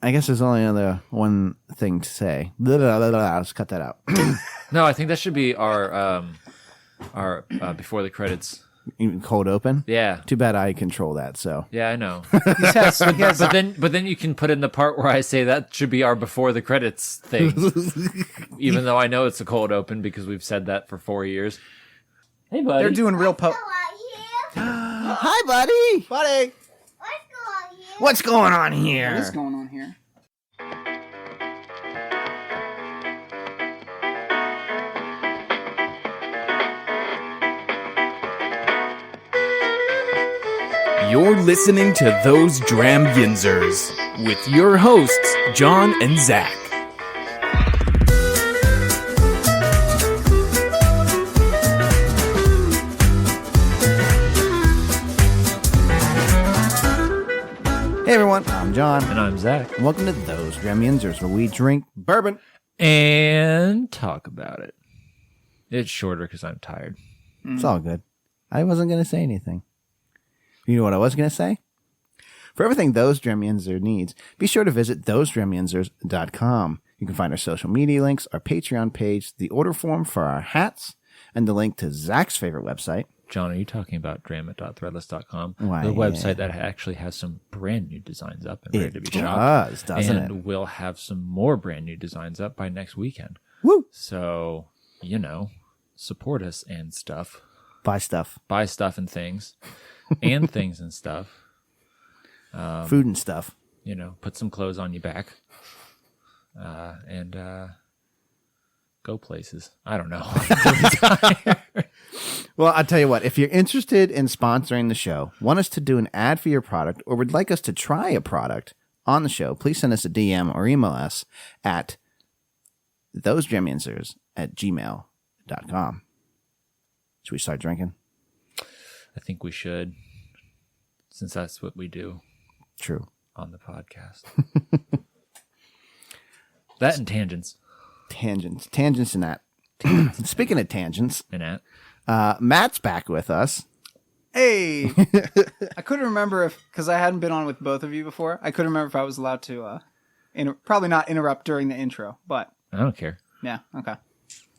I guess there's only another one thing to say. Let's cut that out. No, I think that should be our before the credits. Even cold open? Yeah. Too bad I control that, so. Yeah, I know. Yes. But then you can put in the part where I say that should be our before the credits thing. Even though I know it's a cold open because we've said that for 4 years. Hey, buddy. They're doing real Hi, buddy. Buddy. What's going on here? What is going on here? You're listening to Those Dram Yinzers with your hosts, Jon and Zack. Hey, everyone. I'm Jon. And I'm Zack. And welcome to Those Dram Yinzers, where we drink bourbon. And talk about it. It's shorter because I'm tired. It's all good. I wasn't going to say anything. You know what I was going to say? For everything Those Dram Yinzer needs, be sure to visit thosedramyinzers.com. You can find our social media links, our Patreon page, the order form for our hats, and the link to Zach's favorite website. John, are you talking about dram@threadless.com? Why, the website yeah. that actually has some brand new designs up and ready to be It shopped. doesn't and it? we'll have some more brand new designs up by next weekend. Woo! So, support us and stuff. Buy stuff. Buy stuff and things. And things and stuff. Food and stuff. Put some clothes on your back. And go places. I don't know. Well, I'll tell you what. If you're interested in sponsoring the show, want us to do an ad for your product, or would like us to try a product on the show, please send us a DM or email us at thosedramyinzers@gmail.com. Should we start drinking? I think we should, since that's what we do. True. On the podcast. That and tangents. Tangents and that. Speaking of tangents, And that. Matt's back with us. Hey. I couldn't remember because I hadn't been on with both of you before. I couldn't remember if I was allowed to probably not interrupt during the intro, but I don't care. yeah, okay.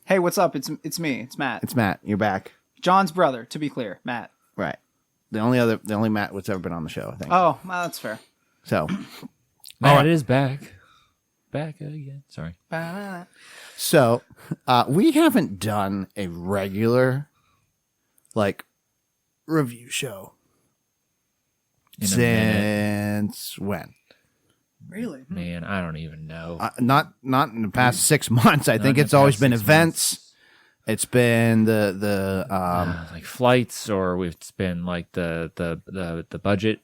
Hey, what's up? It's me. It's Matt. It's Matt. You're back. John's brother, to be clear, Matt. Right. The only Matt that's ever been on the show, I think. Oh, well, that's fair. So, Matt is back. Back again. Sorry. So, we haven't done a regular, review show since when? Really? Man, I don't even know. Not in the past 6 months. I think it's always been events. It's been the like flights, or it's been like the budget,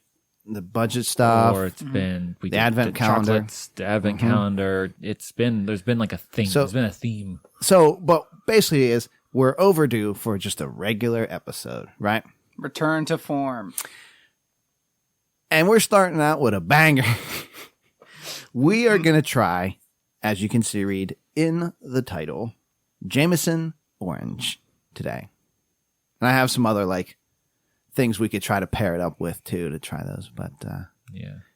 the budget stuff, or it's been the advent calendar. Chocolates, the advent calendar. There's been like a thing. So- There's been a theme. So, but basically we're overdue for just a regular episode, right? Return to form. And we're starting out with a banger. We are going to try, as you can see, read in the title, Jameson Orange today. And I have some other things we could try to pair it up with too to try those. But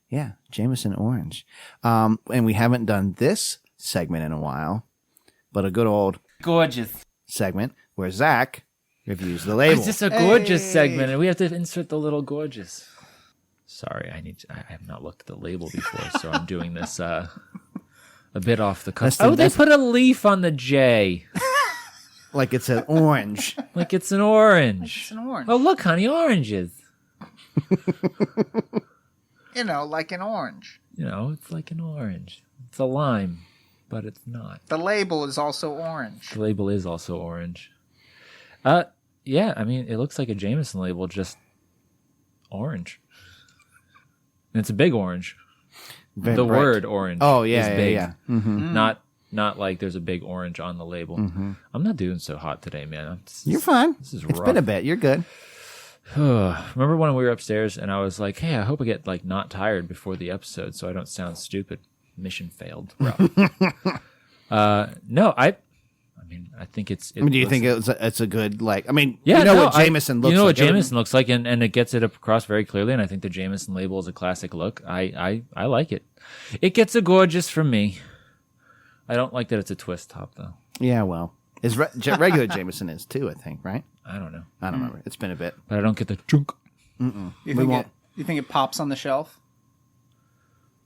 yeah, Jameson Orange. And we haven't done this segment in a while, but a good old Gorgeous. segment where Zach reviews the label. It's just a gorgeous segment, and we have to insert the little gorgeous. Sorry, I have not looked at the label before, so I'm doing this a bit off the cuff. They put a leaf on the J. Like it's an orange. Like it's an orange. It's an orange. Oh, look, honey, oranges. Like an orange. It's like an orange. It's a lime, but it's not. The label is also orange. The label is also orange. Yeah, I mean, it looks like a Jameson label, just orange. And it's a big orange. Very the bright. word orange is big. Yeah. Mm-hmm. Not like there's a big orange on the label. Mm-hmm. I'm not doing so hot today, man. You're fine. This is It's rough. been a bit. You're good. Remember when we were upstairs and I was like, hey, I hope I get not tired before the episode so I don't sound stupid. Mission failed. No, I mean, I think it's. do you think it's a good like? I mean, Yeah, you know what Jameson looks like. You know what Jameson looks like, and it gets it across very clearly. And I think the Jameson label is a classic look. I like it. It gets a gorgeous from me. I don't like that it's a twist top though. Yeah, well, regular Jameson is too. I think, right? I don't know, I don't remember. It's been a bit. but I don't get the chunk. You think it pops on the shelf?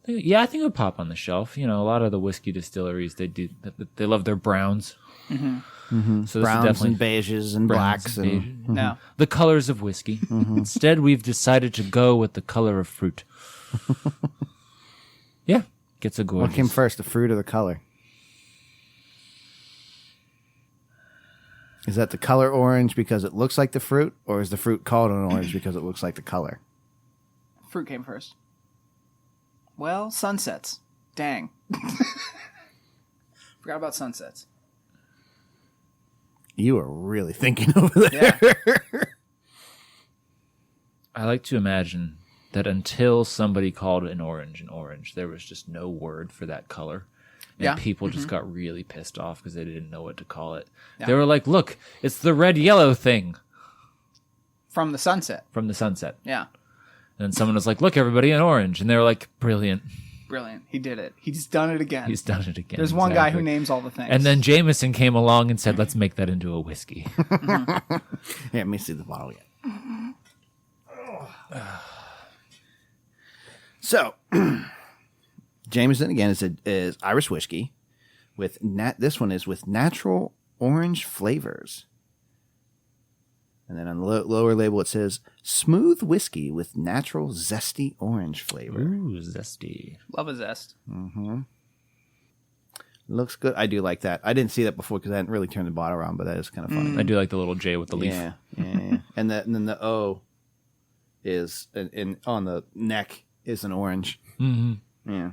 Yeah, I think it would pop on the shelf. You know, a lot of the whiskey distilleries they love their browns. Mm-hmm. So this Browns is definitely and beiges and blacks and beige. No. The colors of whiskey. Instead, we've decided to go with the color of fruit. Yeah, gets a gorgeous. what came first, the fruit or the color? Is that the color orange because it looks like the fruit, or is the fruit called an orange because it looks like the color? Fruit came first. Well, sunsets. Dang. Forgot about sunsets. You are really thinking over there. Yeah. I like to imagine that until somebody called an orange, there was just no word for that color. And Yeah. people just got really pissed off because they didn't know what to call it. Yeah. They were like, look, it's the red-yellow thing From the sunset. from the sunset. Yeah. And then someone was like, look, everybody, an orange. And they were like, brilliant. Brilliant. He did it. He's done it again. He's done it again. There's one guy who Exactly. names all the things. And then Jameson came along and said, let's make that into a whiskey. Yeah, let me see the bottle yet. So, Jameson again is Irish whiskey with this one is with natural orange flavors. And then on the lower label it says smooth whiskey with natural zesty orange flavor. Ooh, zesty. Love a zest. Looks good. I do like that. I didn't see that before because I hadn't really turned the bottle around, but that is kind of funny. I do like the little J with the leaf. Yeah. And then the O is on the neck is an orange. Mm-hmm. Yeah.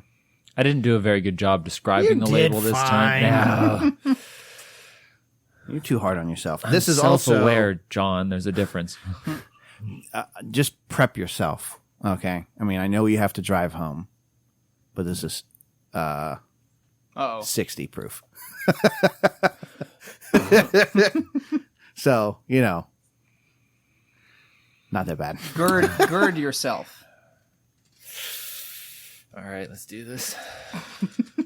I didn't do a very good job describing the label this time. No. You're too hard on yourself. I'm This is also self-aware, John. There's a difference. just prep yourself. Okay. I mean, I know you have to drive home, but this is 60 proof. So, not that bad. Gird yourself. All right, let's do this.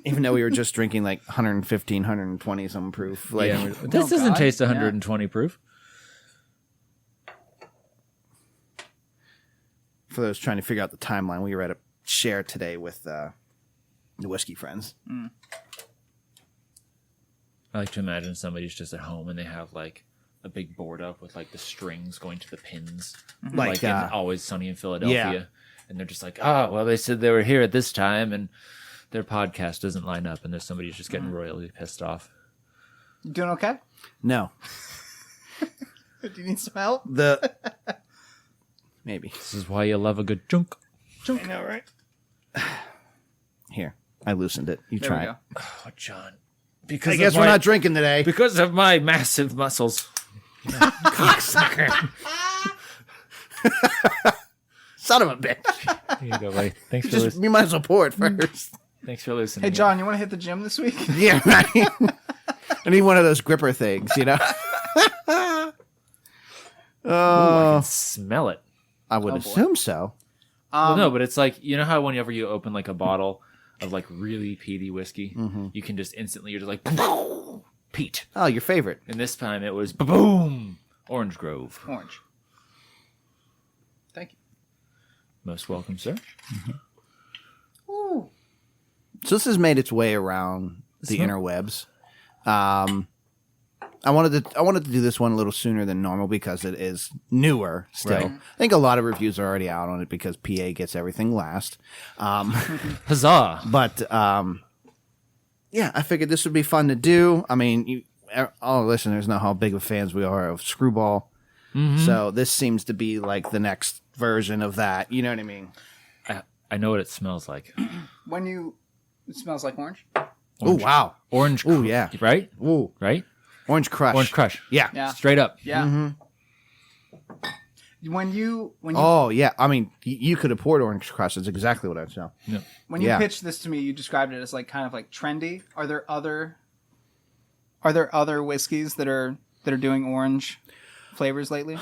Even though we were just drinking like 115, 120 some proof. Like, This doesn't God. taste Yeah. 120 proof. for those trying to figure out the timeline, we were at a share today with the whiskey friends. I like to imagine somebody's just at home and they have like a big board up with like the strings going to the pins, like in Always Sunny in Philadelphia. Yeah. And they're just like, oh, well, they said they were here at this time and their podcast doesn't line up, and there's somebody who's just getting royally pissed off. You doing okay? No. Do you need some help? Maybe. This is why you love a good chunk. I know, right? Here, I loosened it. You There try we it. go. Oh, John. Because I guess we're not drinking today. because of my massive muscles. Cocksucker. Son of a bitch. Here you go, buddy. Thanks for listening. You might as well pour it first. Thanks for listening. Hey, John, you want to hit the gym this week? Yeah, right. I need one of those gripper things, you know? Ooh, I can smell it. I would boy. assume so. Well, no, but it's like, you know how whenever you open like a bottle of like really peaty whiskey, you can just instantly, you're just like, peat. Oh, your favorite. And this time it was, boom, Orange Grove. Orange. Thank you. Most welcome, sir. Ooh. So this has made its way around the interwebs. I wanted to do this one a little sooner than normal because it is newer still. Right. I think a lot of reviews are already out on it because PA gets everything last. Huzzah. But yeah, I figured this would be fun to do. I mean, all the listeners know how big of fans we are of Screwball. So this seems to be like the next version of that. You know what I mean? I know what it smells like. It smells like orange. Oh, wow. Orange. Oh, yeah. Right? Ooh. Right? Orange Crush. Orange Crush. Yeah. Yeah. Straight up. Yeah. When you Oh, yeah. I mean, you could have poured Orange Crush. That's exactly what I'd say. Yeah. when you Yeah. pitched this to me, you described it as like kind of like trendy. Are there Are there other whiskeys that are doing orange flavors lately?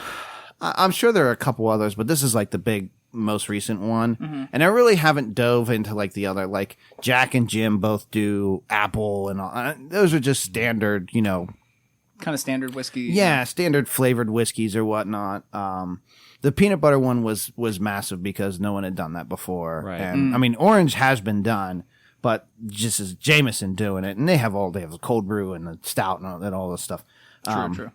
I'm sure there are a couple others, but this is like the big, most recent one. And I really haven't dove into like the other, like Jack and Jim both do apple and all. Those are just standard, Kind of standard whiskey. Yeah, standard flavored whiskeys or whatnot. The peanut butter one was massive because no one had done that before. Right. And I mean, orange has been done, but just as Jameson doing it, and they have the cold brew and the stout and all this stuff. True.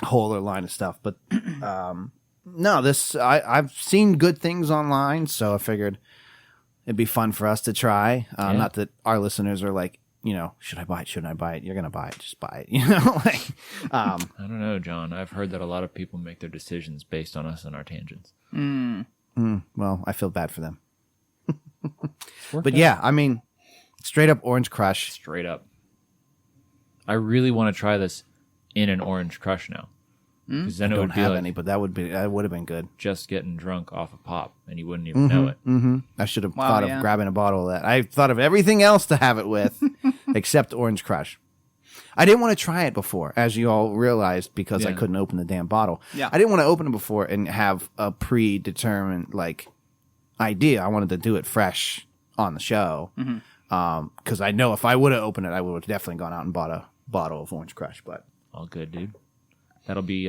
Whole other line of stuff. But no, I've seen good things online, so I figured it'd be fun for us to try. Not that our listeners are like, should I buy it? Shouldn't I buy it? You're going to buy it. Just buy it. I don't know, John. I've heard that a lot of people make their decisions based on us and our tangents. Well, I feel bad for them. But yeah, I mean, straight up Orange Crush. Straight up. I really want to try this in an Orange Crush now. Because then I it don't would be have like any, but that would have been good. just getting drunk off a pop, and you wouldn't even know it. I should have Wow, thought yeah. of grabbing a bottle of that. I thought of everything else to have it with, except Orange Crush. I didn't want to try it before, as you all realized, because I Yeah. couldn't open the damn bottle. Yeah. I didn't want to open it before and have a predetermined idea. I wanted to do it fresh on the show, because I know if I would have opened it, I would have definitely gone out and bought a bottle of Orange Crush. But All good, dude. That'll be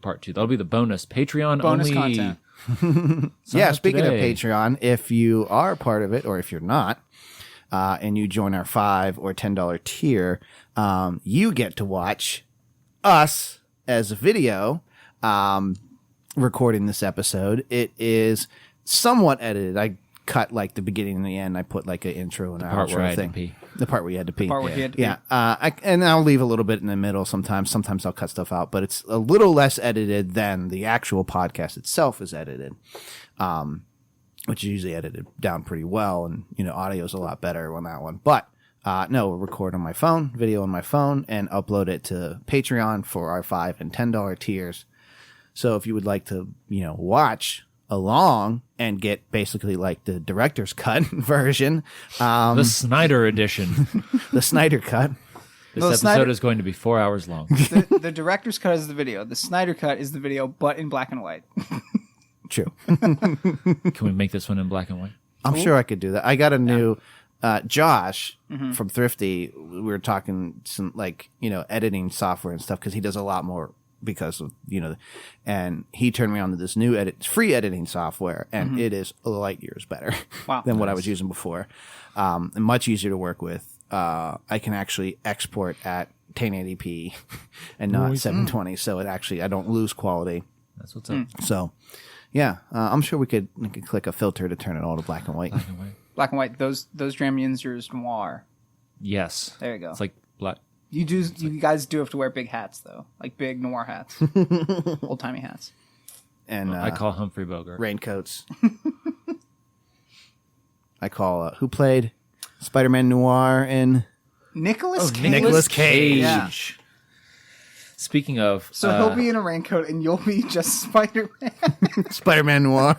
part 2. That'll be the bonus Patreon Bonus only content. yeah, up speaking today. of Patreon, if you are part of it or if you're not, and you join our $5 or $10 tier, you get to watch us as a video recording this episode. It is somewhat edited. I cut like the beginning and the end. I put like an intro and part where I outro had to thing. pee. The part where you had to pee. Part where he had to pee. Yeah, and I'll leave a little bit in the middle sometimes. Sometimes I'll cut stuff out, but it's a little less edited than the actual podcast itself is edited, which is usually edited down pretty well, and audio's a lot better on that one. But no, we'll record on my phone, video on my phone, and upload it to Patreon for our $5 and $10 tiers. So if you would like to, watch along and get basically like the director's cut version, The Snyder edition. the Snyder cut. This Well, episode Snyder- is going to be 4 hours long. The director's cut is the video. The Snyder cut is the video, but in black and white. True. Can we make this one in black and white? I'm sure I could do that. I got a new Josh from Thrifty. We were talking some editing software and stuff because he does a lot more because of and he turned me on to this new free editing software, and it is light years better Wow. than what I was using before, and much easier to work with. I can actually export at 1080p and not 720, so I don't lose quality. That's what's up. So yeah, I'm sure we could click a filter to turn it all to black and white. Black and white. Black and white. Those Dram Yinzers noir. Yes. There you go. It's like black. You guys do have to wear big hats though, like big noir hats, old timey hats. And I call Humphrey Bogart. raincoats. I call who played Spider-Man Noir in Nicholas Cage. Nicolas Cage. Yeah. Speaking of, So he'll be in a raincoat and you'll be just Spider-Man. Spider-Man Noir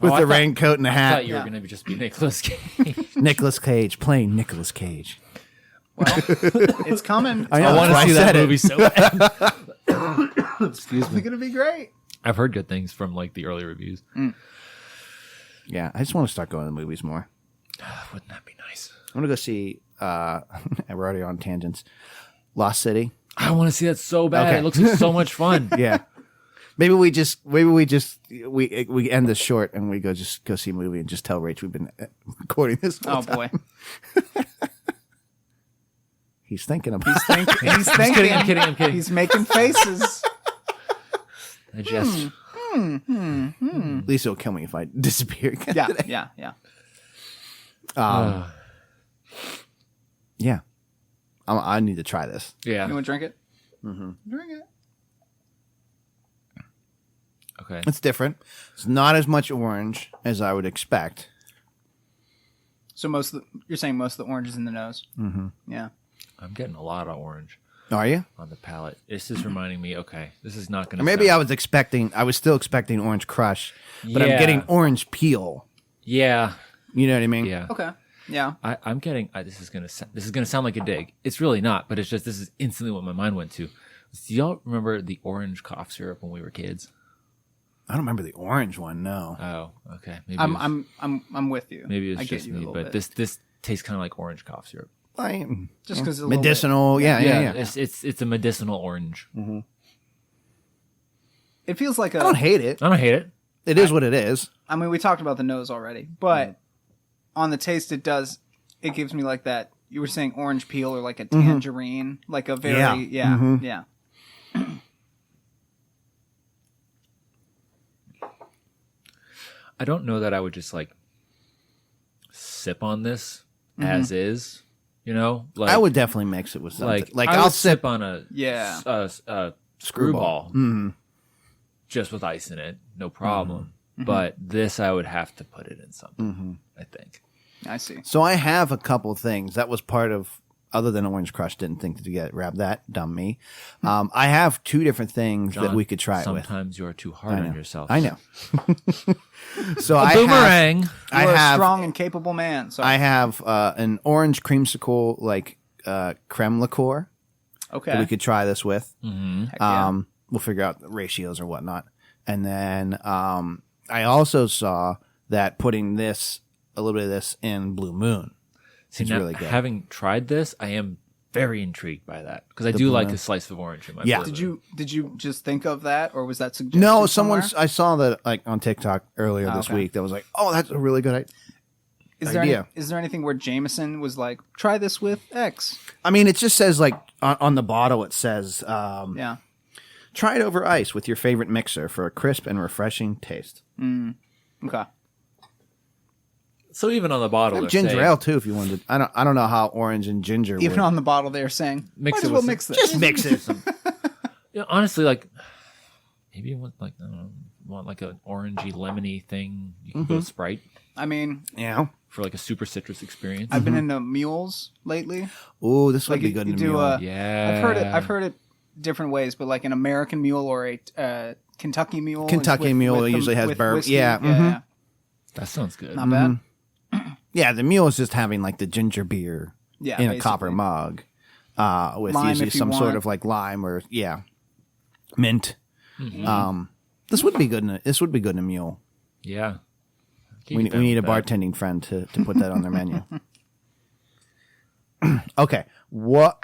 with the raincoat and the I hat. thought you were going to just be Nicolas Cage. Nicolas Cage playing Nicolas Cage. Well, it's coming. I know, I want that's to why see that said it. movie so bad. It's going to be great. I've heard good things from the early reviews. Yeah, I just want to start going to the movies more. Wouldn't that be nice? I'm gonna go see. We're already on tangents. Lost City. I want to see that so bad. Okay. It looks like so much fun. Yeah. Maybe we end this short and we go see a movie and just tell Rach we've been recording this. Oh boy. He's thinking about. He's thinking. I'm kidding. He's making faces. I just At least it'll kill me if I disappear again. Yeah. Yeah. I need to try this. yeah. You want to drink it? Drink it. Okay. It's different. It's not as much orange as I would expect. So you're saying most of the orange is in the nose? Mm-hmm. Yeah. I'm getting a lot of orange Are you? on the palate. This is reminding me. Okay, this is not going to. Or maybe I was still expecting Orange Crush, but I'm Yeah. getting orange peel. Yeah. You know what I mean? Yeah. Okay. Yeah. I'm getting. This is gonna sound like a dig. It's really not, but it's just this is instantly what my mind went to. Do y'all remember the orange cough syrup when we were kids? I don't remember the orange one. No. Oh, okay. Maybe I'm with you. maybe I it's get just you a me, little but bit. this tastes kind of like orange cough syrup. Just because medicinal. Yeah. It's a medicinal orange. It feels like I don't hate it. I don't hate it. It is what it is. I mean, we talked about the nose already, but on the taste, it gives me like that. You were saying orange peel or like a tangerine, like a very, yeah. I don't know that I would just like sip on this as is. You know, like I would definitely mix it with something. like I'll would sip on a Yeah. screwball just with ice in it, no problem. But this, I would have to put it in something. I think. I see. So I have a couple things. That was part of, other than Orange Crush, didn't think to grab that. Dumb me. I have two different things that John, we could try it with. Sometimes you're too hard on yourself. I know. So A boomerang. You're a have strong and capable man. So I have an orange creamsicle, like creme liqueur okay. that we could try this with. Heck yeah. We'll figure out the ratios or whatnot. And then I also saw that putting a little bit of this in Blue Moon. See, is now, really good. having tried this, I am very intrigued by that because I do like a slice of orange in my Yeah. Blue Moon. Did you just think of that, or was that suggested? No, somewhere? I saw that like on TikTok earlier this okay. week. That was like, oh, that's a really good idea. Is there anything where Jameson was like, try this with X? I mean, it just says like on the bottle, it says, Yeah. try it over ice with your favorite mixer for a crisp and refreshing taste. Okay. So even on the bottle, And they're ginger saying, ale too, if you wanted. I don't know how orange and ginger. Even would. on the bottle, they're saying, Mix might it as well with mix this. Just mix it. You know, honestly, like maybe you want like I don't know, want like an orangey lemony thing. You can go with Sprite I mean, Yeah. for like a super citrus experience. I've been into mules lately. Ooh, this would Like be you- good you in do a meal. Yeah, I've heard it different ways, but like an American mule or a Kentucky mule. Kentucky mule usually has bourbon. whiskey. Yeah, yeah. that sounds good. Not bad. Yeah, the mule is just having like the ginger beer Yeah, in a basically. copper mug with Lime usually if you some sort want. of like lime or mint. This would be good. This would be good in a mule. Yeah, We need a bartending friend to put that on their menu. Okay, what?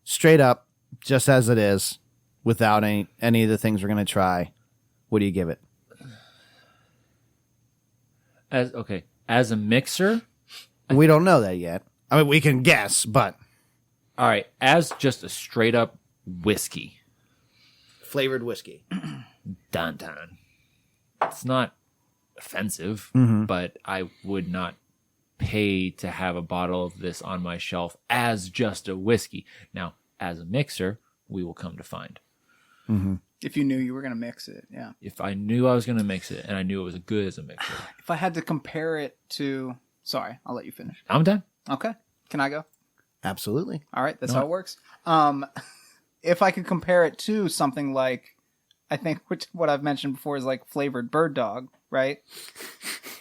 Straight up, just as it is, without any of the things we're gonna try. What do you give it? As a mixer, We don't know that yet. I mean, we can guess, but all right. As just a straight up whiskey, flavored whiskey. dun. It's not offensive, but I would not pay to have a bottle of this on my shelf as just a whiskey. Now, as a mixer, we will come to find. If you knew you were going to mix it, yeah. If I knew I was going to mix it and I knew it was good as a mixer, If I had to compare it to... Sorry, I'll let you finish. I'm done. Okay. Can I go? Absolutely. All right, that's how it works. If I could compare it to something like, I think what I've mentioned before is like flavored bird dog, right?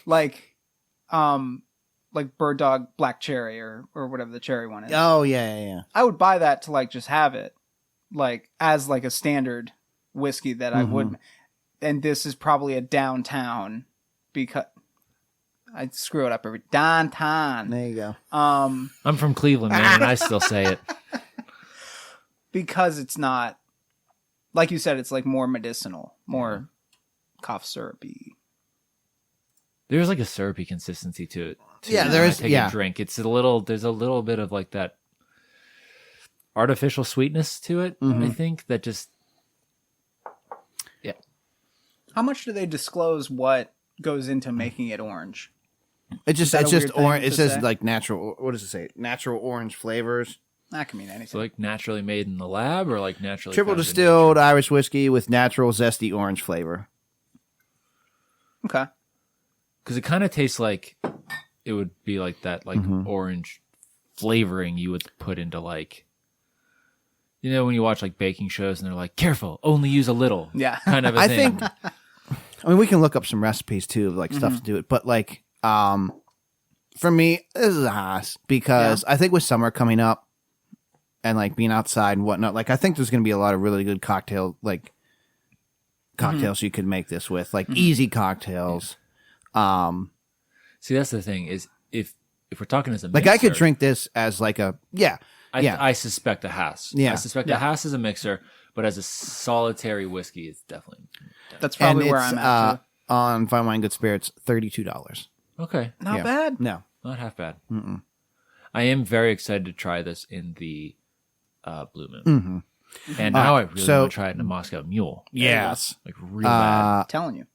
like bird dog black cherry or whatever the cherry one is. Oh yeah. I would buy that to like just have it, like as like a standard whiskey that I would. And this is probably a downtown because I screw it up every downtown. There you go. I'm from Cleveland, man, and I still say it. Because it's not, like you said, it's like more medicinal, more cough syrupy. There's like a syrupy consistency to it. Too, Yeah, there when I is- take yeah. a drink. There's a little bit of like that artificial sweetness to it. I think that just, yeah. How much do they disclose what goes into making it orange? It's just that a weird thing orange. It to says say? like natural. What does it say? Natural orange flavors. That can mean anything. So like naturally made in the lab or like naturally Triple found in distilled Irish whiskey with natural zesty orange flavor. Okay. because it kind of tastes like it would be like that, like orange flavoring you would put into like, you know, when you watch like baking shows and they're like, careful, only use a little. Yeah. Kind of a I thing. think, I mean, we can look up some recipes too, of like stuff to do it, but like, for me, this is a Haas because I think with summer coming up and like being outside and whatnot, like I think there's going to be a lot of really good cocktails you could make this with, like easy cocktails. See, that's the thing is if we're talking as a like mixer, I could drink this as like a I suspect a Haas. Yeah. I suspect a Haas is a mixer, but as a solitary whiskey, it's definitely. That's probably and where it's, I'm at. Too. On Fine Wine Good Spirits, $32. Okay, Not bad. No, not half bad. I am very excited to try this in the Blue Moon, and now I really want to try it in a Moscow Mule. yes. Like real bad. Telling you.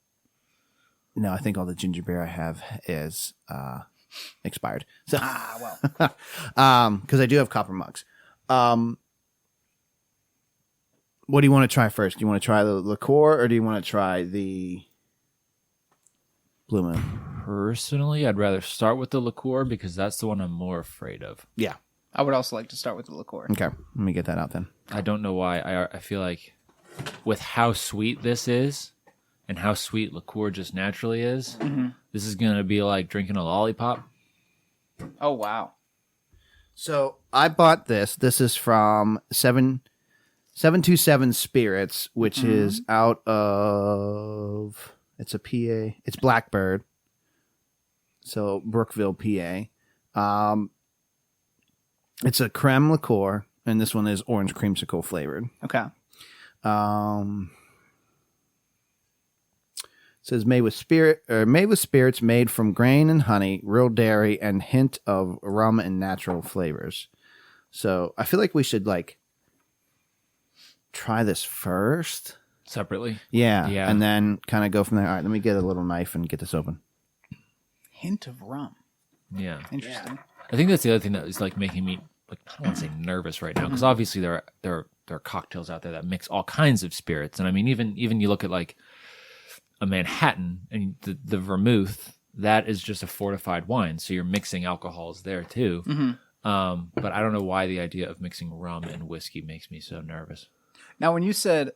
No, I think all the ginger beer I have is expired. So, well. because I do have copper mugs. What do you want to try first? Do you want to try the liqueur or do you want to try the Blue Moon? Personally, I'd rather start with the liqueur because that's the one I'm more afraid of. Yeah. I would also like to start with the liqueur. Okay. Let me get that out then. I don't know why. I feel like with how sweet this is and how sweet liqueur just naturally is, this is going to be like drinking a lollipop. Oh, wow. So I bought this. This is from 727 Spirits, which is out of, it's a PA. It's Blackbird. So Brookville, PA. It's a creme liqueur, and this one is orange creamsicle flavored. Okay. It says made with spirits made from grain and honey, real dairy, and hint of rum and natural flavors. So I feel like we should like try this first. Separately? Yeah. Yeah. And then kind of go from there. All right, let me get a little knife and get this open. Hint of rum. Yeah. Interesting. I think that's the other thing that is like making me, like, I don't want to say nervous right now, because obviously there are cocktails out there that mix all kinds of spirits. And I mean, even you look at like a Manhattan and the vermouth, that is just a fortified wine. So you're mixing alcohols there too. But I don't know why the idea of mixing rum and whiskey makes me so nervous. Now, when you said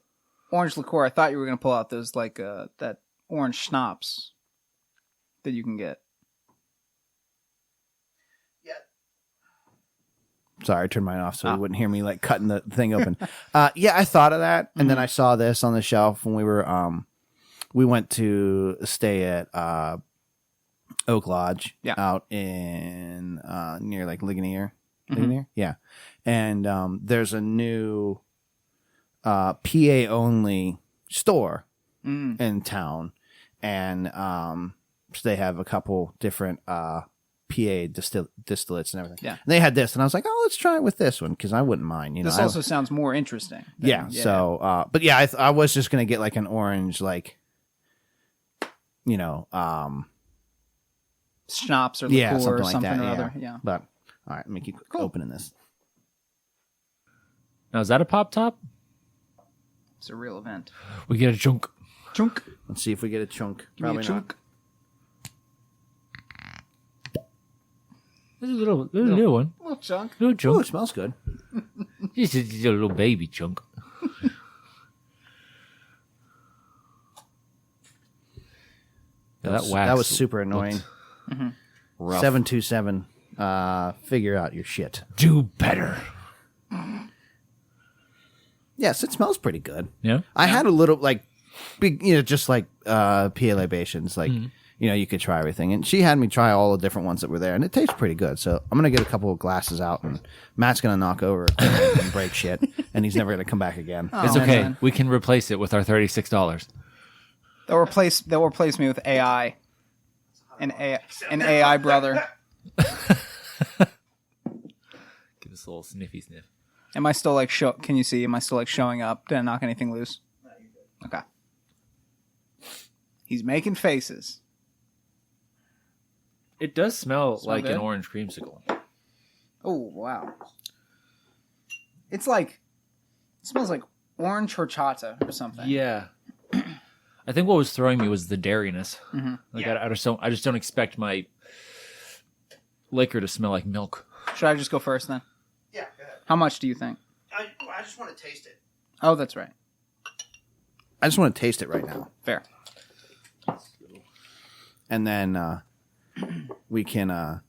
orange liqueur, I thought you were going to pull out those like that orange schnapps that you can get. Sorry, I turned mine off so you wouldn't hear me like cutting the thing open. Yeah, I thought of that, and then I saw this on the shelf when we went to stay at Oak Lodge out in near like Ligonier. Ligonier? Yeah. And there's a new PA only store in town, and so they have a couple different PA distillates and everything. Yeah. And they had this, and I was like, oh, let's try it with this one because I wouldn't mind. You know, This also sounds more interesting. So, but yeah, I was just gonna get like an orange, like, you know, schnapps or liqueur something or like something that. or other. Yeah. But all right, let me keep opening this. Now, is that a pop top? It's a real event. We get a chunk. Chunk. Let's see if we get a chunk. Give me a Probably chunk. This is a little one. Little chunk. Little not. Oh, it chunk. smells good. Just a little baby chunk. That was super annoying. Rough. 727. Figure out your shit. Do better. Yes, it smells pretty good. Yeah. I had a little like, big, you know, just like PA libations, like you know, you could try everything, and she had me try all the different ones that were there, and it tastes pretty good. So I'm gonna get a couple of glasses out, and Matt's gonna knock over and break shit, and he's never gonna come back again. It's Oh, okay. man. We can replace it with our $36. They'll replace me with AI. An AI brother. Give us a little sniffy sniff. Am I still like can you see? Am I still like showing up? Did I knock anything loose? Okay. He's making faces. It does smell like good? an orange creamsicle. Oh wow. It smells like orange horchata or something. Yeah. I think what was throwing me was the dairiness. Like I just don't expect my liquor to smell like milk. Should I just go first then? Yeah, go ahead. How much do you think? I just want to taste it. Oh, that's right. I just want to taste it right now, Fair. and then we can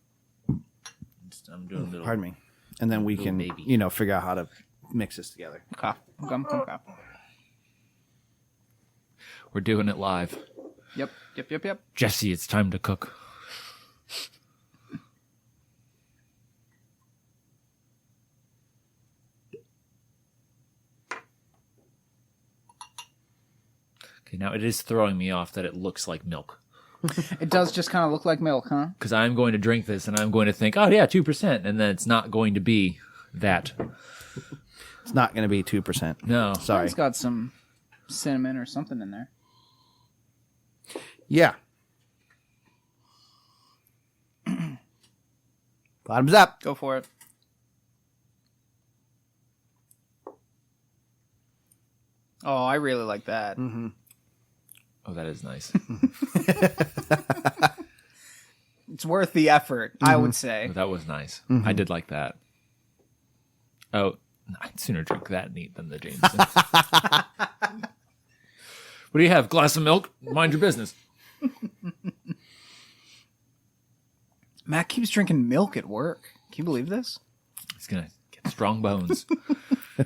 I'm doing a little. Pardon me. And then we Little can, baby. figure out how to mix this together. Okay. We're doing it live. Yep. Jesse, it's time to cook. Okay, now it is throwing me off that it looks like milk. It does just kind of look like milk, huh? Because I'm going to drink this and I'm going to think, oh yeah, 2%. And then it's not going to be that. It's not going to be 2%. No. Sorry. It's got some cinnamon or something in there. Yeah. Bottoms up. Go for it. Oh, I really like that. Mm-hmm. Oh, that is nice. It's worth the effort, I would say. That was nice. Mm-hmm. I did like that. Oh, I'd sooner drink that neat than the Jameson. What do you have? Glass of milk? Mind your business. Matt keeps drinking milk at work. Can you believe this? He's going to get strong bones.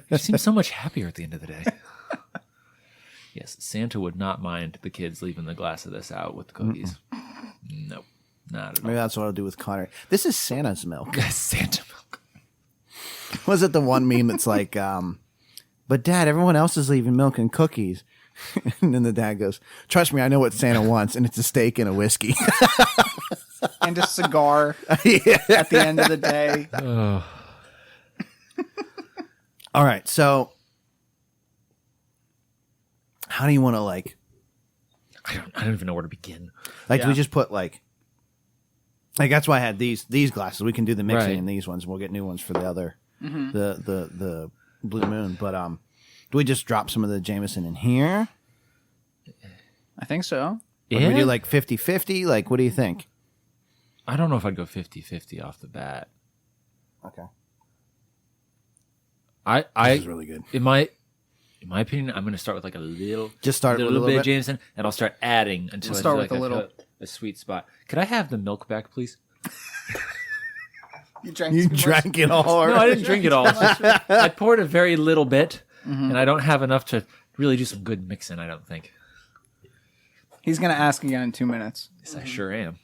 He seems so much happier at the end of the day. Yes, Santa would not mind the kids leaving the glass of this out with the cookies. Nope, not at all. Maybe that's what I'll do with Connor. This is Santa's milk. Santa milk. Was it the one meme that's like, but Dad, everyone else is leaving milk and cookies. And then the dad goes, trust me, I know what Santa wants, and it's a steak and a whiskey. And a cigar Yeah. at the end of the day. All right, so how do you want to I don't even know where to begin. do Yeah. we just put like that's why I had these glasses. We can do the mixing Right. in these ones. We'll get new ones for the other the Blue Moon. But do we just drop some of the Jameson in here? I think so. Or do we do like 50-50? Like, what do you think? I don't know if I'd go 50-50 off the bat. Okay. I This is really good. in my opinion, I'm going to start with like a little, Just start with a little bit bit? of Jameson, and I'll start adding until We'll I start feel with like a I've little. hit a sweet spot. Could I have the milk back, please? You drank You too much? drank it all. No, I didn't drink it all. It's just- I poured a very little bit, and I don't have enough to really do some good mixing, I don't think. He's going to ask again in 2 minutes. Yes, I sure am.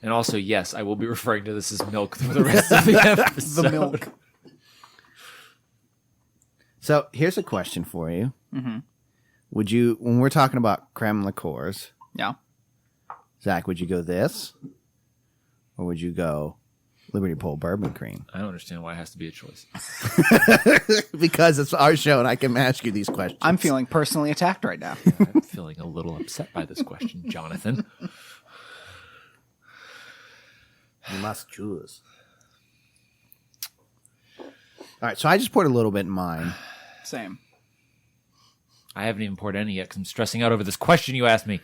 And also, yes, I will be referring to this as milk for the rest of the episode. The milk. So here's a question for you. Would you, when we're talking about creme liqueurs, Yeah. Zach, would you go this? Or would you go Liberty Pole Bourbon Cream? I don't understand why it has to be a choice. Because it's our show and I can ask you these questions. I'm feeling personally attacked right now. I'm feeling a little upset by this question, Jonathan. You must choose. All right, so I just poured a little bit in mine. Same. I haven't even poured any yet because I'm stressing out over this question you asked me.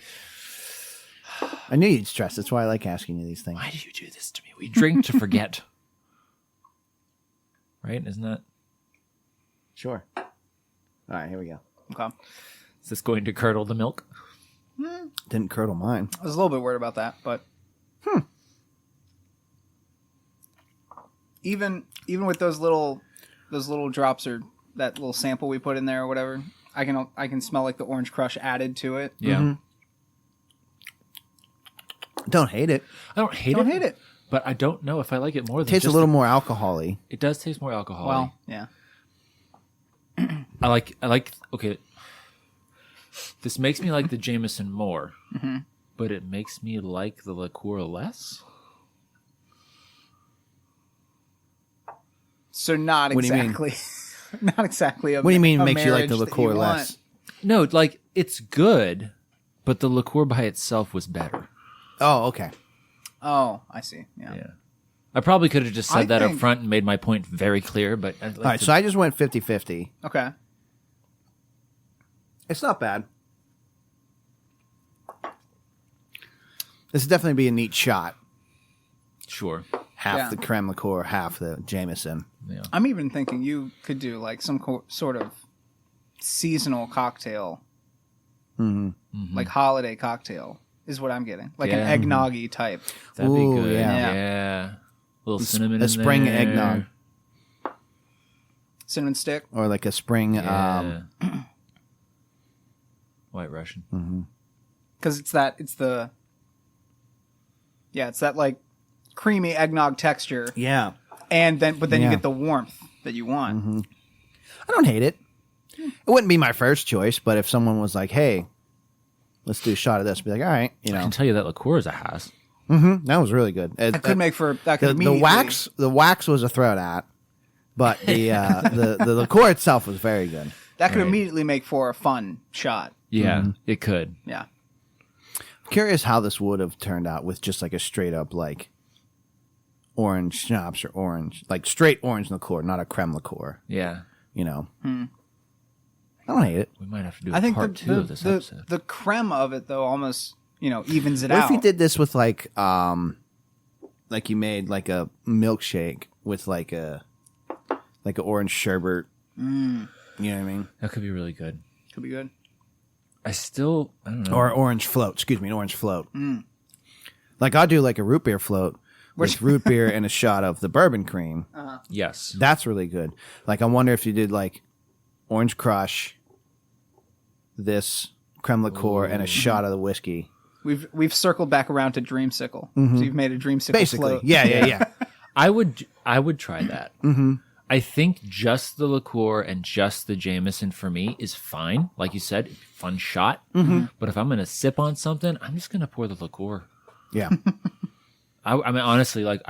I knew you'd stress. That's why I like asking you these things. Why do you do this to me? We drink to forget. Right? Isn't that? Sure. All right, here we go. Okay. Is this going to curdle the milk? Didn't curdle mine. I was a little bit worried about that, but even with those little drops or that little sample we put in there or whatever, I can smell like the orange crush added to it. Yeah. Don't hate it. I don't hate Don't it. hate it. But I don't know if I like it more than Tastes a just little more alcohol-y. It does taste more alcohol. Well, yeah. I like okay. This makes me like the Jameson more, but it makes me like the liqueur less. So not What do you mean? exactly. Not exactly. What do you mean a makes you like the marriage that liqueur you less? No, like it's good, but the liqueur by itself was better. Oh, okay. Oh, I see. Yeah. Yeah. I probably could have just said I that up think- front and made my point very clear, but I'd like All right, to- so I just went 50-50. Okay. It's not bad. This would definitely be a neat shot. sure. Half Yeah. the creme liqueur, half the Jameson. Yeah. I'm even thinking you could do like some sort of seasonal cocktail, like holiday cocktail, is what I'm getting. Like Yeah. an eggnoggy type. That'd be Ooh, good. yeah. Yeah. little cinnamon a in spring there. eggnog, Cinnamon stick. or like a spring. Yeah. White Russian. Because it's that like creamy eggnog texture, Yeah, and then you Yeah. get the warmth that you want. I don't hate it. It wouldn't be my first choice, but if someone was like, "Hey, let's do a shot of this," I'd be like, "All right," you I know. can tell you that liqueur is a Haas. That was really good. That could make for that could the immediately wax. The wax was a throat at, but the liqueur itself was very good. that could Right. immediately make for a fun shot. Yeah, it could. Yeah. Curious how this would have turned out with just like a straight up like orange schnapps or orange, like straight orange liqueur, not a creme liqueur. Yeah. You know, I don't hate it. We might have to do I think part two of this episode. the creme of it though almost evens it What out. if you did this with like you made like a milkshake with like a orange sherbet? You know what I mean? That could be really good. Could be good. I don't know. Or orange float. Excuse me, an orange float. Like I'll do like a root beer float with root beer and a shot of the bourbon cream. Yes. That's really good. Like I wonder if you did like orange crush, this creme liqueur, and a shot of the whiskey. We've circled back around to dreamsicle. So you've made a dreamsicle Basically, float. yeah. I would try that. I think just the liqueur and just the Jameson for me is fine. Like you said, fun shot. But if I'm going to sip on something, I'm just going to pour the liqueur. Yeah. I mean, honestly, like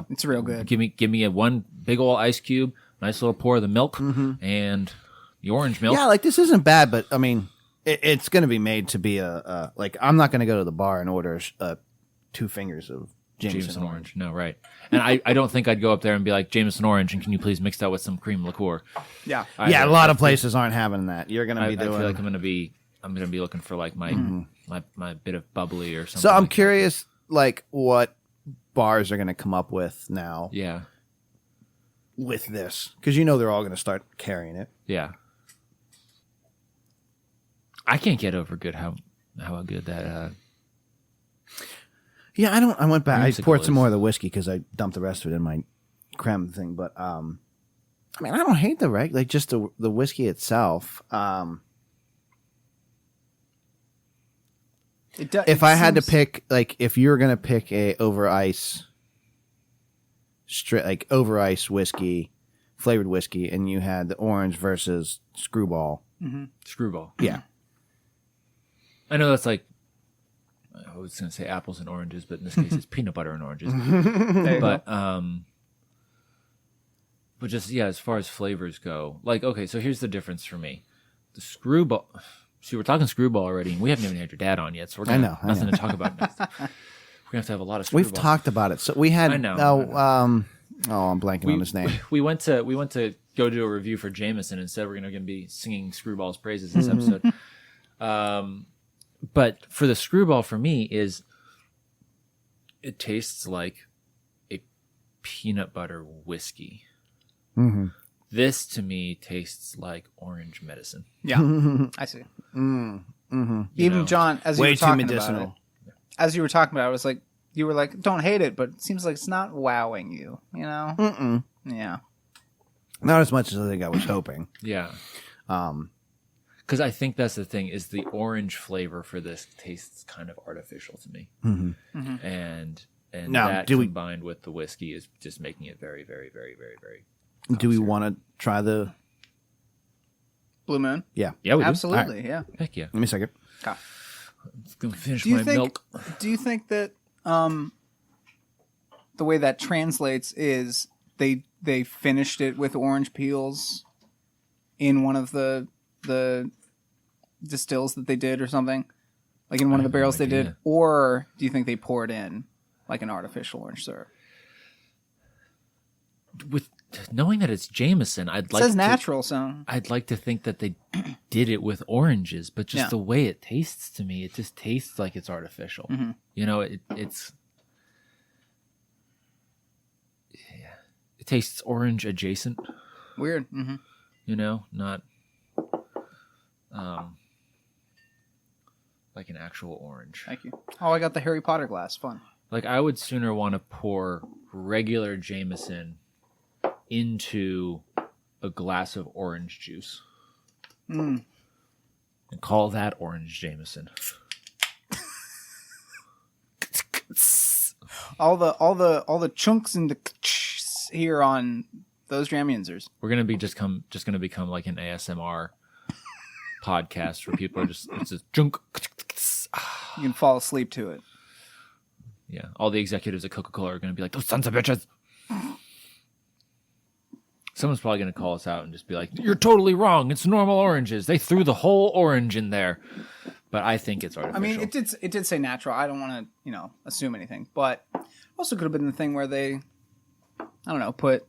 It's real good. Give me a one big old ice cube, nice little pour of the milk, and the orange milk. Yeah, like this isn't bad, but I mean, it's going to be made to be a like I'm not going to go to the bar and order 2 fingers of Jameson Orange. No, right. And I don't think I'd go up there and be like, Jameson Orange, and can you please mix that with some cream liqueur? Yeah. Yeah, a lot of places aren't having that. You're going to I be doing. feel like I'm gonna be looking for like my my bit of bubbly or something. So I'm like that. curious, like what bars are going to come up with now Yeah. with this, because they're all going to start carrying it. Yeah. I can't get over how good that Yeah, I went back. I Dreamsicle poured some is. more of the whiskey because I dumped the rest of it in my creme thing. But I mean, I don't hate the like just the whiskey itself. If I had to pick, like, if you were gonna pick a over ice whiskey, flavored whiskey, and you had the orange versus Screwball, Screwball. yeah, I know that's like, I was going to say apples and oranges, but in this case it's peanut butter and oranges. But just, yeah, as far as flavors go, like, okay, so here's the difference for me. The Screwball, see, we're talking Screwball already, and we haven't even had your dad on yet, so we're going to nothing to talk about next. We're going to have a lot of Screwball. we've talked about it. So we had, I know. I'm blanking on his name. We went to go do a review for Jameson and said we're going to be singing Screwball's praises this episode. But for the Screwball, for me, it tastes like a peanut butter whiskey. This to me tastes like orange medicine. Yeah, I see. Even know, John, as you Way were too talking about medicinal. it, as you were talking about it, I was like, you were like, don't hate it, but it seems like it's not wowing you. You know? Yeah. Not as much as I think I was hoping. Yeah. Because I think that's the thing, is the orange flavor for this tastes kind of artificial to me. And Now, that do we- combined with the whiskey is just making it very, very, very, very, very. Do we want to try the? Blue Moon. Yeah, Yeah, we do. Absolutely. Yeah. Heck yeah. Give me a second. Okay. Let's go finish Do you my think? milk. Do you think that the way that translates is they finished it with orange peels in one of the distills that they did or something, like in one of the barrels they did, idea. or do you think they poured in like an artificial orange syrup? With knowing that it's Jameson, It says natural, so I'd like to think that they did it with oranges, but just Yeah. the way it tastes to me, it just tastes like it's artificial. You know, it's it tastes orange adjacent. weird. You know, not like an actual orange. Thank you. Oh, I got the Harry Potter glass. Fun. Like I would sooner want to pour regular Jameson into a glass of orange juice. And call that orange Jameson. All the chunks and the here on those Dram Yinzers. We're gonna become like an ASMR podcast where people are just it's a junk. You can fall asleep to it. Yeah, all the executives at Coca-Cola are gonna be like, those sons of bitches. Someone's probably gonna call us out and just be like, you're totally wrong. It's normal oranges. They threw the whole orange in there. But I think it's artificial. I mean, it did say natural. I don't want to, assume anything. But also could have been the thing where they, I don't know, put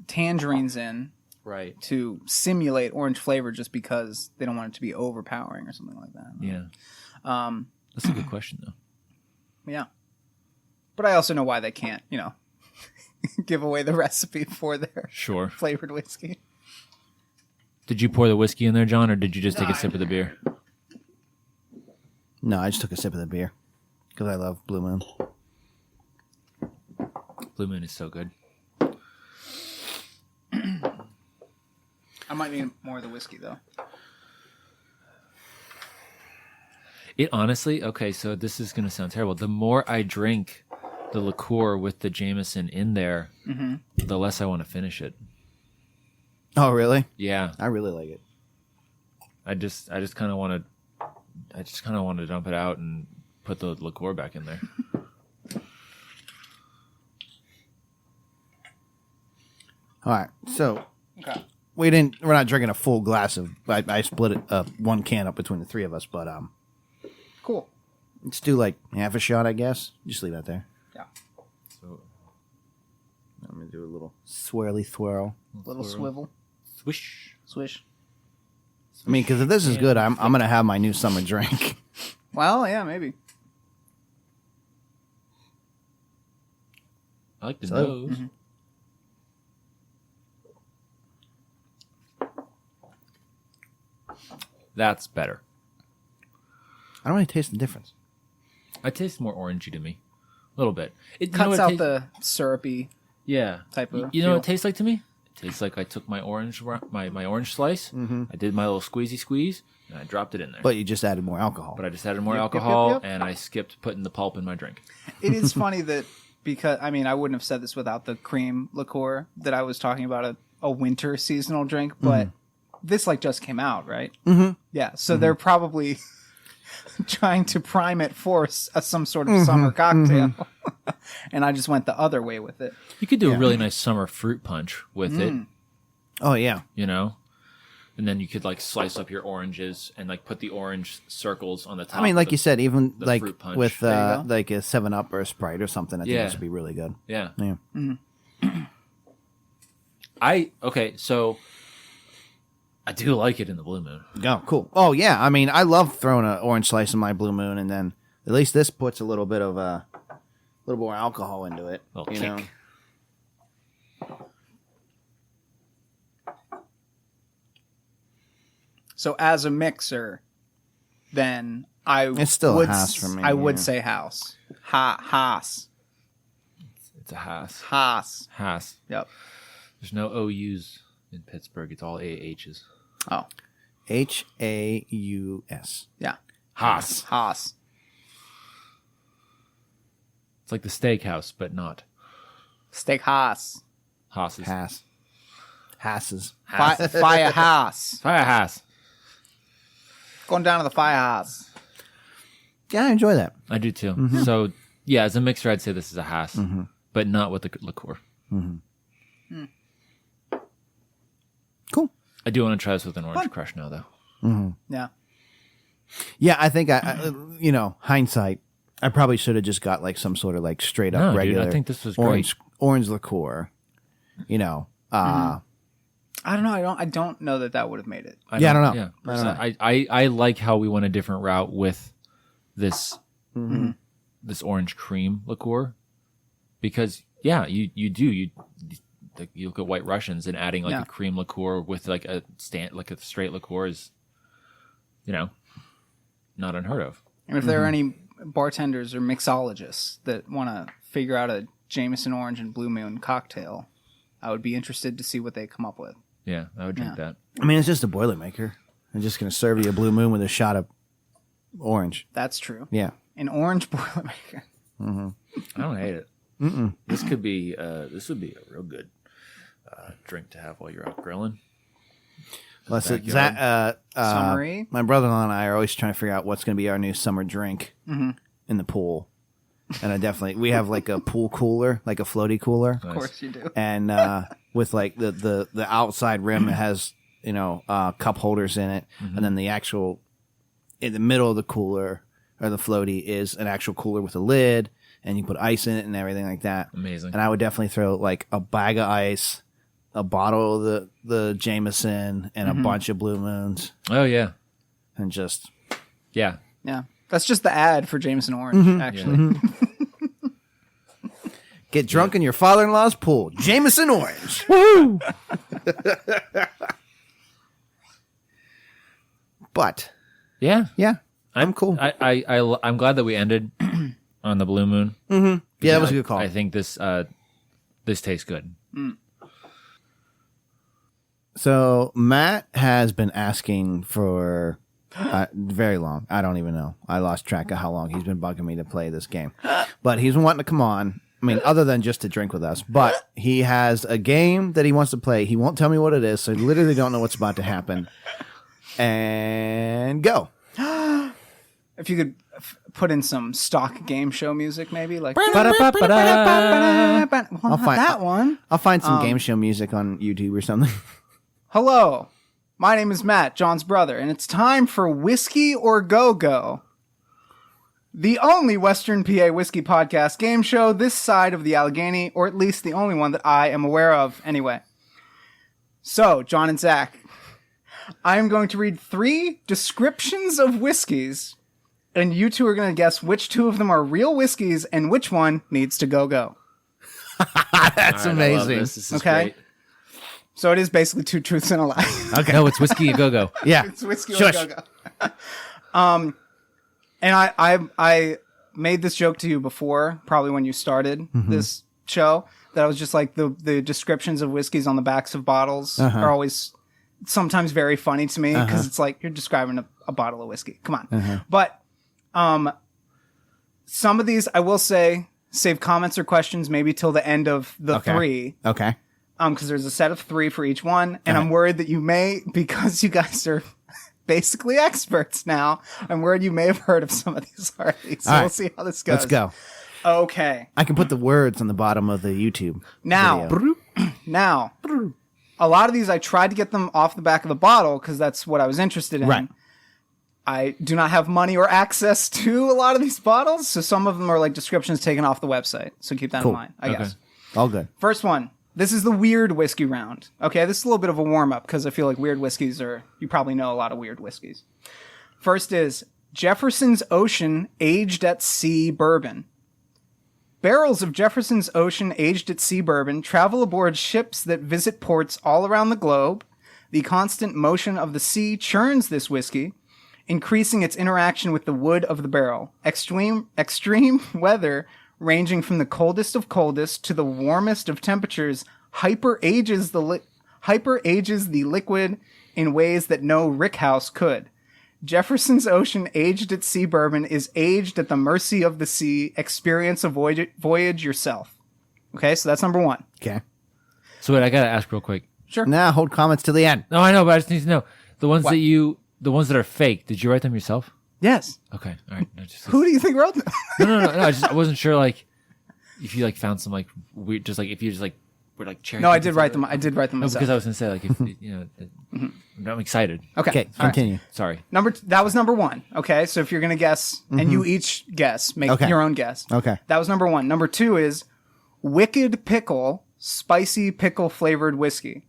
tangerines in right to simulate orange flavor just because they don't want it to be overpowering or something like that. Yeah. That's a good question, though. Yeah. But I also know why they can't, give away the recipe for their flavored whiskey. Did you pour the whiskey in there, John, or did you just take a sip of the beer? No, I just took a sip of the beer because I love Blue Moon. Blue Moon is so good. I might need more of the whiskey, though. It honestly, okay, so this is going to sound terrible. The more I drink the liqueur with the Jameson in there, the less I want to finish it. Oh, really? Yeah. I really like it. I just kind of want to dump it out and put the liqueur back in there. All right, so Okay. we're not drinking a full glass of. I split it one can up between the three of us, but Cool. let's do like half a shot, I guess. Just leave that there. Yeah. So, I'm gonna do a little swirly swirl. Little swivel. swish. Swish. I mean, because if this is good, I'm gonna have my new summer drink. Well, yeah, maybe. I like the So- nose. That's better. I don't really taste the difference. It tastes more orangey to me. A little bit. It Cuts what out tastes- the syrupy Yeah. type of You know what it feel. tastes like to me? It tastes like I took my orange my orange slice, I did my little squeezy squeeze, and I dropped it in there. But you just added more alcohol. But I just added more Yep, alcohol, yep. and I skipped putting the pulp in my drink. It is funny that because, I mean, I wouldn't have said this without the cream liqueur that I was talking about, a winter seasonal drink, but this just came out, right? Mm-hmm. Yeah, so they're probably trying to prime it for some sort of summer cocktail. And I just went the other way with it. You could do a really nice summer fruit punch with it, Oh yeah. And then you could slice up your oranges and put the orange circles on the top. I mean, like of you said, even the like fruit punch. with There you go. like a 7-Up or a Sprite or something, I think Yeah. this would be really good. Yeah. Yeah. So I do like it in the Blue Moon. Oh, cool. Oh yeah. I mean, I love throwing an orange slice in my Blue Moon, and then at least this puts a little bit of a little more alcohol into it. Little you kick. know. So as a mixer, then It's still a would Haas for me, I would yeah. say house. Haas. It's a Haas. Haas. Haas. Yep. There's no OUs in Pittsburgh. It's all AHs. Oh, Haus. yeah. Haas. Haas. It's like the steakhouse, but not. Steak Haas. Haas's. Haas. Hasses. Fire Haas. Fire Haas. Going down to the firehouse. Yeah, I enjoy that. I do too. So, yeah, as a mixer, I'd say this is a Haas, but not with the liqueur. Cool. I do want to try this with an Orange Crush now, though. Yeah. Yeah, I think hindsight, I probably should have just got some sort of straight up No, dude, regular. I think this was orange liqueur. I don't know. I don't know that would have made it. I don't know. Yeah, I don't know. I like how we went a different route with this this orange cream liqueur, because you look at White Russians and adding a cream liqueur with a straight liqueur is not unheard of. And if there are any bartenders or mixologists that want to figure out a Jameson Orange and Blue Moon cocktail. I would be interested to see what they come up with. Yeah, I would drink that. I mean, it's just a Boilermaker. I'm just going to serve you a Blue Moon with a shot of orange. That's true. Yeah. An orange Boilermaker. I don't hate it. This would be a real good drink to have while you're out grilling. Summery. My brother-in-law and I are always trying to figure out what's going to be our new summer drink in the pool. And we have like a pool cooler, like a floaty cooler. Of course you do. And with like the outside rim, it has, cup holders in it. And then the actual, in the middle of the cooler or the floaty is an actual cooler with a lid. And you put ice in it and everything like that. Amazing. And I would definitely throw like a bag of ice, a bottle of the Jameson, and a bunch of Blue Moons. Oh, yeah. And just... Yeah. Yeah. That's just the ad for Jameson Orange, actually. Yeah. Get drunk in your father-in-law's pool. Jameson Orange. Woo! But... Yeah. Yeah. I'm cool. I'm glad that we ended on the Blue Moon. Yeah, that was a good call. I think this tastes good. So Matt has been asking for very long. I don't even know. I lost track of how long he's been bugging me to play this game. But he's been wanting to come on. I mean, other than just to drink with us. But he has a game that he wants to play. He won't tell me what it is, so I literally don't know what's about to happen. And go. If you could put in some stock game show music, maybe like I'll find some game show music on YouTube or something. Hello, my name is Matt, John's brother, and it's time for Whiskey or Go-Go, the only Western PA whiskey podcast game show this side of the Allegheny, or at least the only one that I am aware of. Anyway, so Jon and Zack, I am going to read 3 descriptions of whiskeys. And you two are going to guess which 2 of them are real whiskeys and which one needs to go. That's amazing. This is Okay. great. So it is basically 2 truths and a lie. Okay. No, it's whiskey and go-go. Yeah. It's whiskey or Shush. go-go. And I made this joke to you before, probably when you started this show, that I was just like the descriptions of whiskeys on the backs of bottles are always sometimes very funny to me because it's like you're describing a bottle of whiskey. Come on. But some of these, I will say, save comments or questions maybe till the end of the 3. Okay. Because there's a set of 3 for each one. And I'm worried that you may, because you guys are basically experts now, I'm worried you may have heard of some of these already. So we'll see how this goes. Let's go. Okay. I can put the words on the bottom of the YouTube Now, video. now, a lot of these I tried to get them off the back of the bottle because that's what I was interested in. Right. I do not have money or access to a lot of these bottles, so some of them are like descriptions taken off the website. So keep that in mind, I guess. All good. First one. This is the weird whiskey round. Okay, this is a little bit of a warm-up because I feel like weird whiskeys you probably know a lot of weird whiskeys. First is Jefferson's Ocean Aged at Sea Bourbon. Barrels of Jefferson's Ocean Aged at Sea Bourbon travel aboard ships that visit ports all around the globe. The constant motion of the sea churns this whiskey, increasing its interaction with the wood of the barrel. Extreme weather, ranging from the coldest of coldest to the warmest of temperatures, hyper ages the liquid in ways that no rickhouse could. Jefferson's Ocean Aged at Sea Bourbon is aged at the mercy of the sea. Experience a voyage yourself. Okay, so that's number 1. Okay. So wait, I gotta ask real quick. Sure. Now hold comments till the end. No, I know, but I just need to know the ones the ones that are fake. Did you write them yourself? Yes. Okay, all right. No, Who do you think wrote them? No. I wasn't sure, like, if you like found some like weird, just like if you just like were like cherry. No, I did write them. I did write them No, myself. because I was gonna say like if I'm excited. Okay. Okay, continue. Sorry. That was number 1. Okay, so if you're gonna guess, and you each guess, make Okay. your own guess. Okay. That was number 1. Number 2 is Wicked Pickle Spicy Pickle Flavored Whiskey.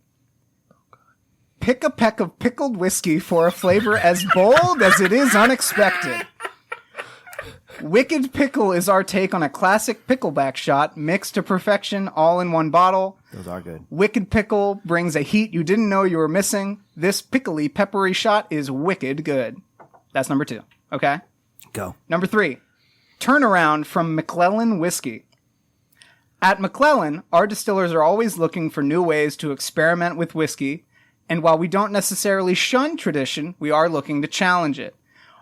Pick a peck of pickled whiskey for a flavor as bold as it is unexpected. Wicked Pickle is our take on a classic pickleback shot mixed to perfection all in one bottle. Those are good. Wicked Pickle brings a heat you didn't know you were missing. This pickly, peppery shot is wicked good. That's number 2. Okay? Go. Number 3. Turnaround from McClellan Whiskey. At McClellan, our distillers are always looking for new ways to experiment with whiskey, and while we don't necessarily shun tradition, we are looking to challenge it.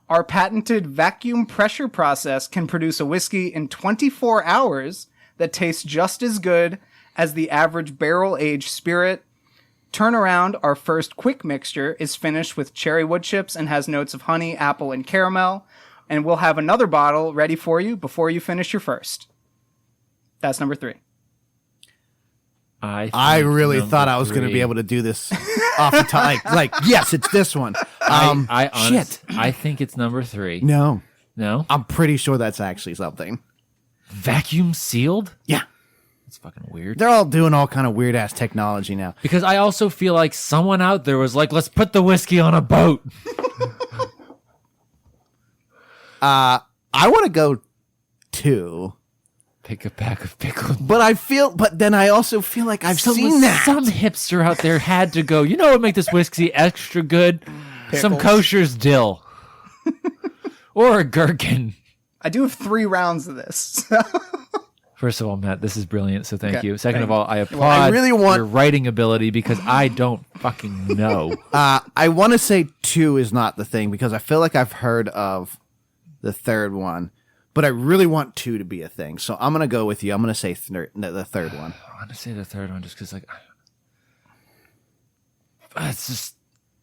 Our patented vacuum pressure process can produce a whiskey in 24 hours that tastes just as good as the average barrel-aged spirit. Turnaround, our first quick mixture, is finished with cherry wood chips and has notes of honey, apple, and caramel, and we'll have another bottle ready for you before you finish your first. That's number 3. I really thought I was going to be able to do this off the top. Like, yes, it's this one. Shit. I think it's number 3. No. No? I'm pretty sure that's actually something. Vacuum sealed? Yeah. It's fucking weird. They're all doing all kind of weird ass technology now. Because I also feel like someone out there was like, let's put the whiskey on a boat. I want to go 2. Pick a pack of pickled. But then I also feel like I've seen that. Some hipster out there had to go, you know what would make this whiskey extra good? Pickles. Some kosher's dill. Or a gherkin. I do have 3 rounds of this. First of all, Matt, this is brilliant, so thank Okay, you. Second thank of all, I applaud I really want- your writing ability because I don't fucking know. I want to say 2 is not the thing because I feel like I've heard of the third one, but I really want 2 to be a thing. So I'm going to go with you. I'm going to say the third one. I want to say the third one just because, like, it's just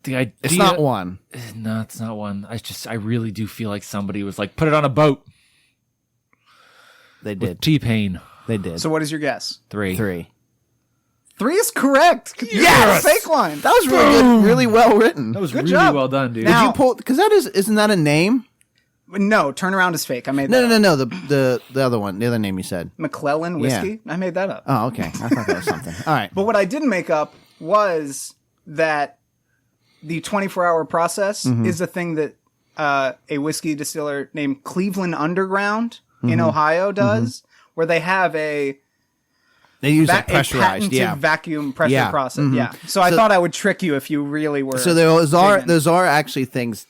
the idea. It's not 1. No, it's not 1. I really do feel like somebody was like, put it on a boat. They With did. T-Pain. They did. So what is your guess? 3. 3. 3 is correct. Yes! Fake line. That was really good. Really well written. That was Good really job. well done, dude. Now- Did you pull? Because isn't that a name? No, turnaround is fake. I made that up. No. The other one. The other name you said. McClellan whiskey. I made that up. Oh, okay. I thought that was something. All right. But what I didn't make up was that the 24-hour process is a thing that a whiskey distiller named Cleveland Underground in Ohio does, where they have a use that a pressurized. patented vacuum pressure process. Yeah. So I thought I would trick you if you really were. So those are actually things.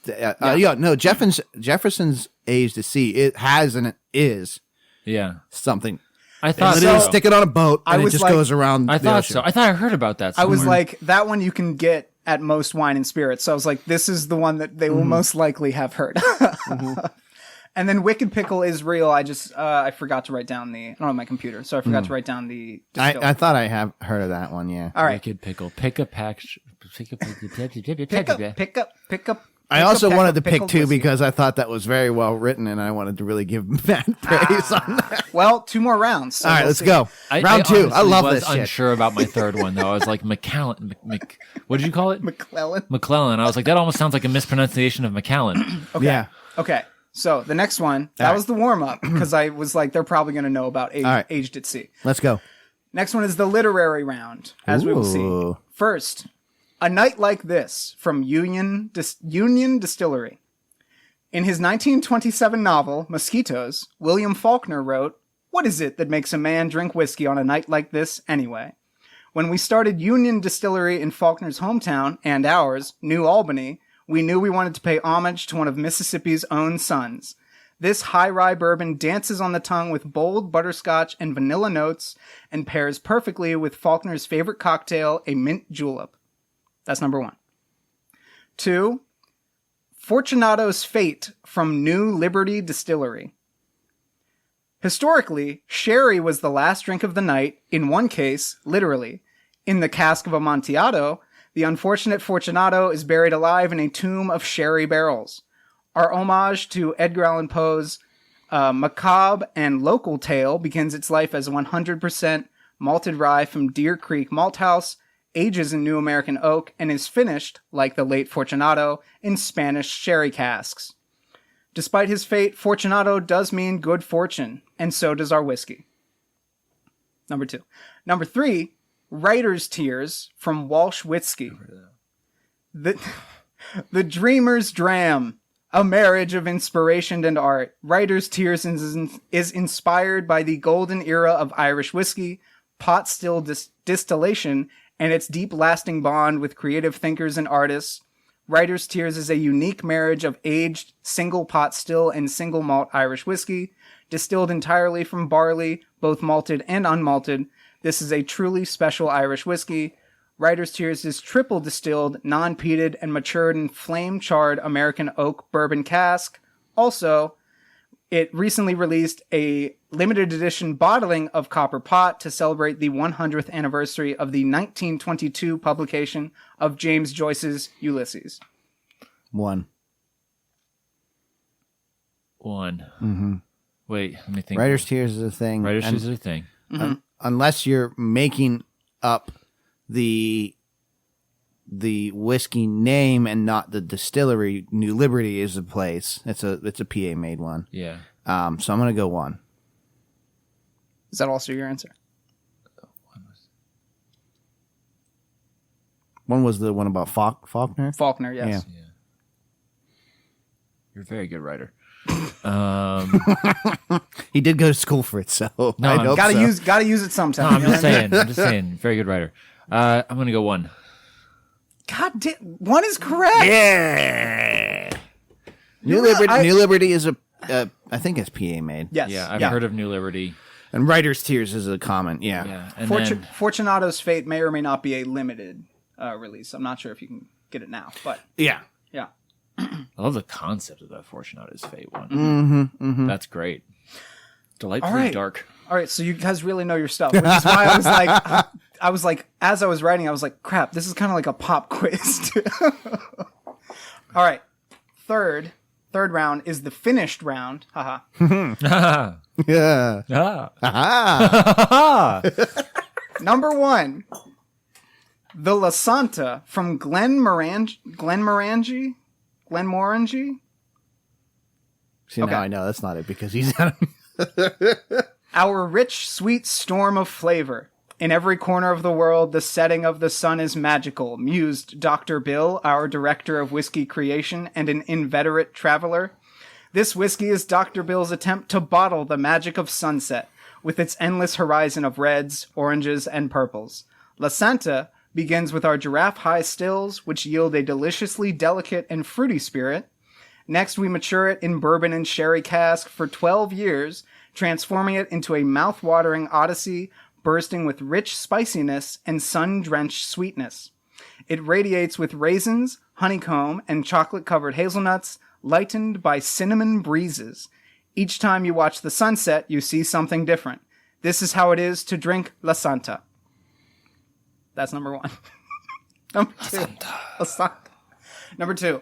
Jefferson's Age to See. It has and it is Yeah. something. I thought Literally so. stick it on a boat and it was just like- goes around. I the thought ocean. so. I thought I heard about that I was somewhere. like, that one you can get at most wine and spirits. So I was like, this is the one that they will most likely have heard. And then Wicked Pickle is real. I just I forgot to write down I don't have my computer, so I forgot to write down the distiller. I thought I have heard of that one. Yeah. All right. Wicked pickle. Pick a pack. Pick up. I also pack wanted of to pick pickled 2 whiskey. because I thought that was very well written, and I wanted to really give Matt praise on that. Well, 2 more rounds. So All right, we'll let's see. go. Round 2. I honestly love was this shit. unsure about my third one though. I was like McCallan. What did you call it? McClellan. McClellan. I was like, that almost sounds like a mispronunciation of McAllen. Okay. Yeah. Okay. So the next one, that All right. was the warm up because I was like, they're probably going to know about right. Aged at Sea. Let's go. Next one is the literary round, as we will see. Ooh. First, A Night Like This from Union Distillery. In his 1927 novel, Mosquitoes, William Faulkner wrote, "What is it that makes a man drink whiskey on a night like this anyway? When we started Union Distillery in Faulkner's hometown, and ours, New Albany, we knew we wanted to pay homage to one of Mississippi's own sons. This high rye bourbon dances on the tongue with bold butterscotch and vanilla notes and pairs perfectly with Faulkner's favorite cocktail, a mint julep." That's number 1. 2, Fortunato's Fate from New Liberty Distillery. Historically, sherry was the last drink of the night, in one case, literally. In the cask of Amontillado, the unfortunate Fortunato is buried alive in a tomb of sherry barrels. Our homage to Edgar Allan Poe's macabre and local tale begins its life as 100% malted rye from Deer Creek Malt House, ages in New American oak, and is finished, like the late Fortunato, in Spanish sherry casks. Despite his fate, Fortunato does mean good fortune, and so does our whiskey. Number 2. Number 3, Writer's Tears from Walsh Whiskey. The Dreamer's Dram, a marriage of inspiration and art. Writer's Tears is inspired by the golden era of Irish whiskey, pot still distillation, and its deep lasting bond with creative thinkers and artists. Writer's Tears is a unique marriage of aged single pot still and single malt Irish whiskey, Distilled entirely from barley, both malted and unmalted, this is a truly special Irish whiskey. Writer's Tears is triple distilled, non-peated, and matured in flame-charred American oak bourbon cask. Also, it recently released a limited edition bottling of Copper Pot to celebrate the 100th anniversary of the 1922 publication of James Joyce's Ulysses. 1. Mm-hmm. Wait, let me think. Writer's Tears is a thing. Writer's Tears is a thing. Unless you're making up the whiskey name and not the distillery, New Liberty is a place. It's a PA made one. Yeah. So I'm gonna go 1. Is that also your answer? 1 was the one about Faulkner. Faulkner, yes. Yeah. You're a very good writer. He did go to school for it, so No, I hope Gotta so. use it sometime. No, I'm just saying. Very good writer. I'm going to go 1. God damn, 1 is correct. Yeah. New Liberty is I think it's PA made. Yes. Yeah, I've heard of New Liberty. And Writer's Tears is a common. Yeah. Yeah. And Fortunato's Fate may or may not be a limited release. I'm not sure if you can get it now, but Yeah. yeah. I love the concept of that Fortunato's Fate one. That's great. Delightfully All right. dark. All right, so you guys really know your stuff, which is why I was like, as I was writing, I was like, crap, this is kind of like a pop quiz. All right, third round is the finished round. Haha. Yeah. Number 1, the La Santa from Glenmorangie. See, Okay. now I know that's not it because he's Our rich, sweet storm of flavor. In every corner of the world, the setting of the sun is magical, mused Dr. Bill, our director of whiskey creation and an inveterate traveler. This whiskey is Dr. Bill's attempt to bottle the magic of sunset, with its endless horizon of reds, oranges, and purples. La Santa begins with our giraffe-high stills, which yield a deliciously delicate and fruity spirit. Next, we mature it in bourbon and sherry cask for 12 years, transforming it into a mouth-watering odyssey bursting with rich spiciness and sun-drenched sweetness. It radiates with raisins, honeycomb, and chocolate-covered hazelnuts, lightened by cinnamon breezes. Each time you watch the sunset, you see something different. This is how it is to drink La Santa. That's number 1. Number 2. La Santa. Number 2.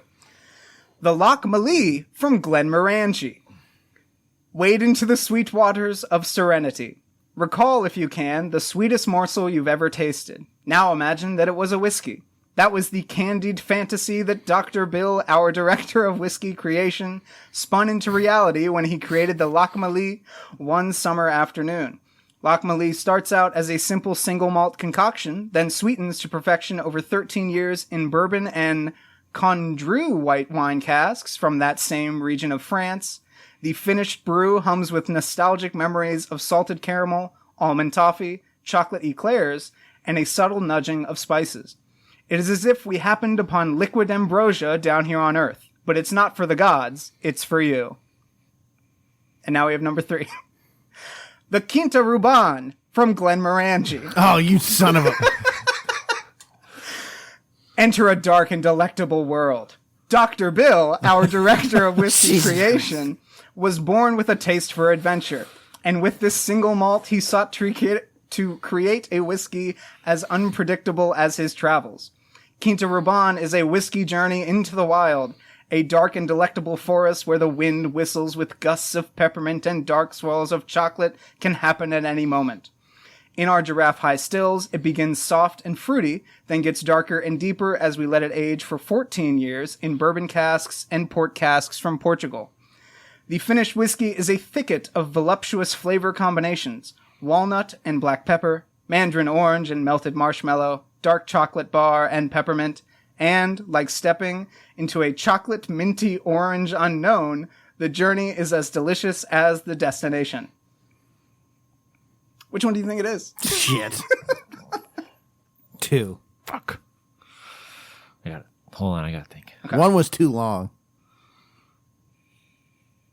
The Loch Malee from Glenmorangie. Wade into the sweet waters of serenity. Recall, if you can, the sweetest morsel you've ever tasted. Now imagine that it was a whiskey. That was the candied fantasy that Dr. Bill, our director of whiskey creation, spun into reality when he created the Loch Malee one summer afternoon. Loch Malee starts out as a simple single malt concoction, then sweetens to perfection over 13 years in bourbon and Condrieu white wine casks from that same region of France. The finished brew hums with nostalgic memories of salted caramel, almond toffee, chocolate eclairs, and a subtle nudging of spices. It is as if we happened upon liquid ambrosia down here on Earth, but it's not for the gods, it's for you. And now we have number 3. The Quinta Ruban from Glenmorangie. Oh, you son of a... Enter a dark and delectable world. Dr. Bill, our director of whiskey Jesus creation, was born with a taste for adventure. And with this single malt, he sought to create a whiskey as unpredictable as his travels. Quinta Ruban is a whiskey journey into the wild, a dark and delectable forest where the wind whistles with gusts of peppermint and dark swirls of chocolate can happen at any moment. In our giraffe-high stills, it begins soft and fruity, then gets darker and deeper as we let it age for 14 years in bourbon casks and port casks from Portugal. The finished whiskey is a thicket of voluptuous flavor combinations, walnut and black pepper, mandarin orange and melted marshmallow, dark chocolate bar and peppermint, and, like stepping into a chocolate minty orange unknown, the journey is as delicious as the destination. Which one do you think it is? Shit. 2. Fuck. Hold on, I gotta think. Okay. 1 was too long.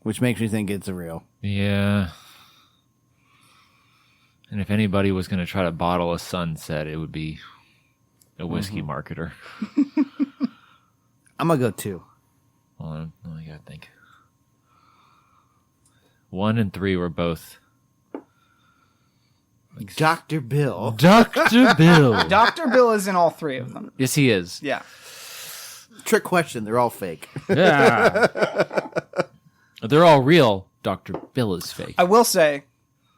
which makes me think it's a real. Yeah. And if anybody was going to try to bottle a sunset, it would be a whiskey marketer. I'm going to go 2. Hold on. I got to think. 1 and 3 were both. Dr. Bill. Dr. Bill. Dr. Bill is in all 3 of them. Yes, he is. Yeah. Trick question. They're all fake. Yeah. They're all real. Dr. Bill is fake. I will say,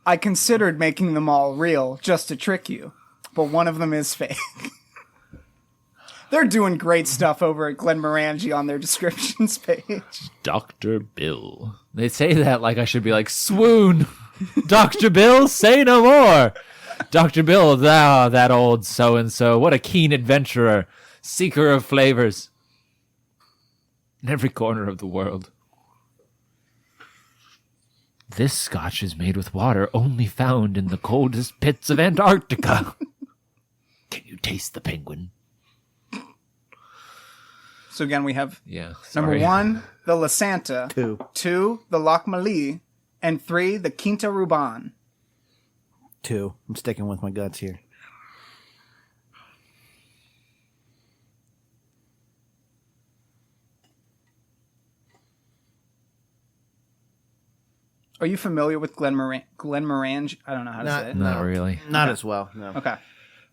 I considered making them all real just to trick you, but one of them is fake. They're doing great stuff over at Glenmorangie on their descriptions page. Dr. Bill. They say that like I should be like, swoon. Dr. Bill, say no more. Dr. Bill, thou, that old so-and-so. What a keen adventurer. Seeker of flavors. In every corner of the world. This scotch is made with water only found in the coldest pits of Antarctica. Can you taste the penguin? So again, we have sorry. number 1, the La Santa. 2, the Lochmalie. And 3, the Quinta Ruban. 2. I'm sticking with my guts here. Are you familiar with Glenmorangie? I don't know how to say it. Not really. Not as well, no. Okay.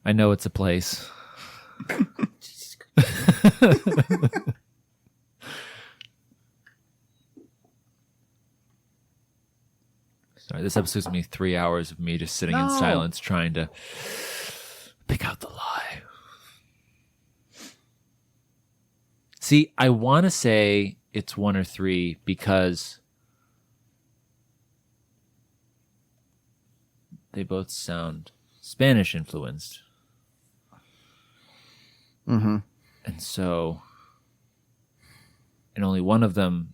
I know it's a place. Sorry, this episode's gonna be 3 hours of me just sitting in silence trying to pick out the lie. See, I want to say it's 1 or 3 because they both sound Spanish influenced. Mm-hmm. And so, and only one of them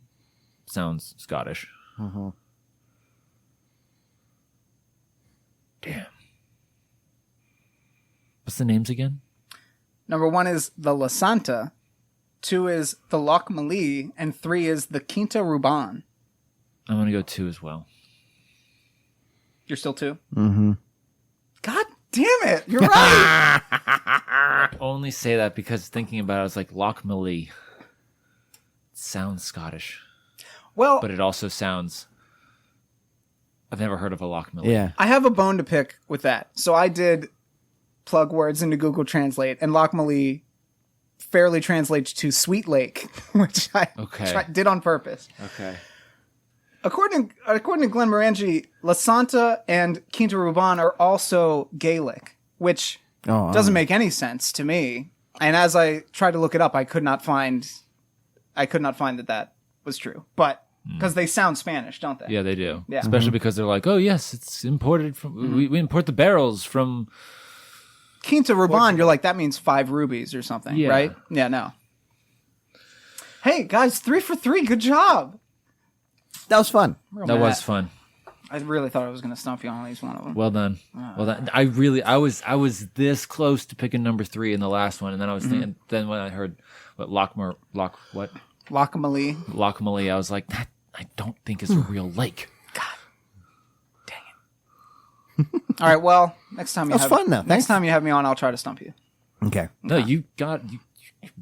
sounds Scottish. Mm-hmm. Damn. What's the names again? Number 1 is the La Santa. 2 is the Lochmalie. And 3 is the Quinta Ruban. I'm going to go 2 as well. You're still 2? Mm-hmm. God damn it. You're right. I only say that because thinking about it, I was like, Lochmalie. It sounds Scottish. Well, But it also sounds... I've never heard of a Lochmalie. Yeah. I have a bone to pick with that. So I did plug words into Google Translate, and Lochmalie fairly translates to Sweet Lake, which I did on purpose. Okay. According to Glenmorangie, La Santa and Quinta Ruban are also Gaelic, which doesn't make any sense to me. And as I tried to look it up, I could not find that was true. But because they sound Spanish, don't they? Yeah, they do. Yeah. Especially because they're like, oh, yes, it's imported from... We import the barrels from... Quinta Ruban, you're like, that means 5 rubies or something, right? Yeah, no. Hey, guys, 3 for 3. Good job. That was fun. That was fun. I really thought I was going to stump you on at least one of them. Well done. Well done. I was this close to picking number 3 in the last one, and then I was thinking... Then when I heard what Lochmalie. Lochmalie, I was like, that I don't think is a real lake. God. Dang it. All right, well, next time you That's fun, though. Next time you have me on, I'll try to stump you. Okay. No, you're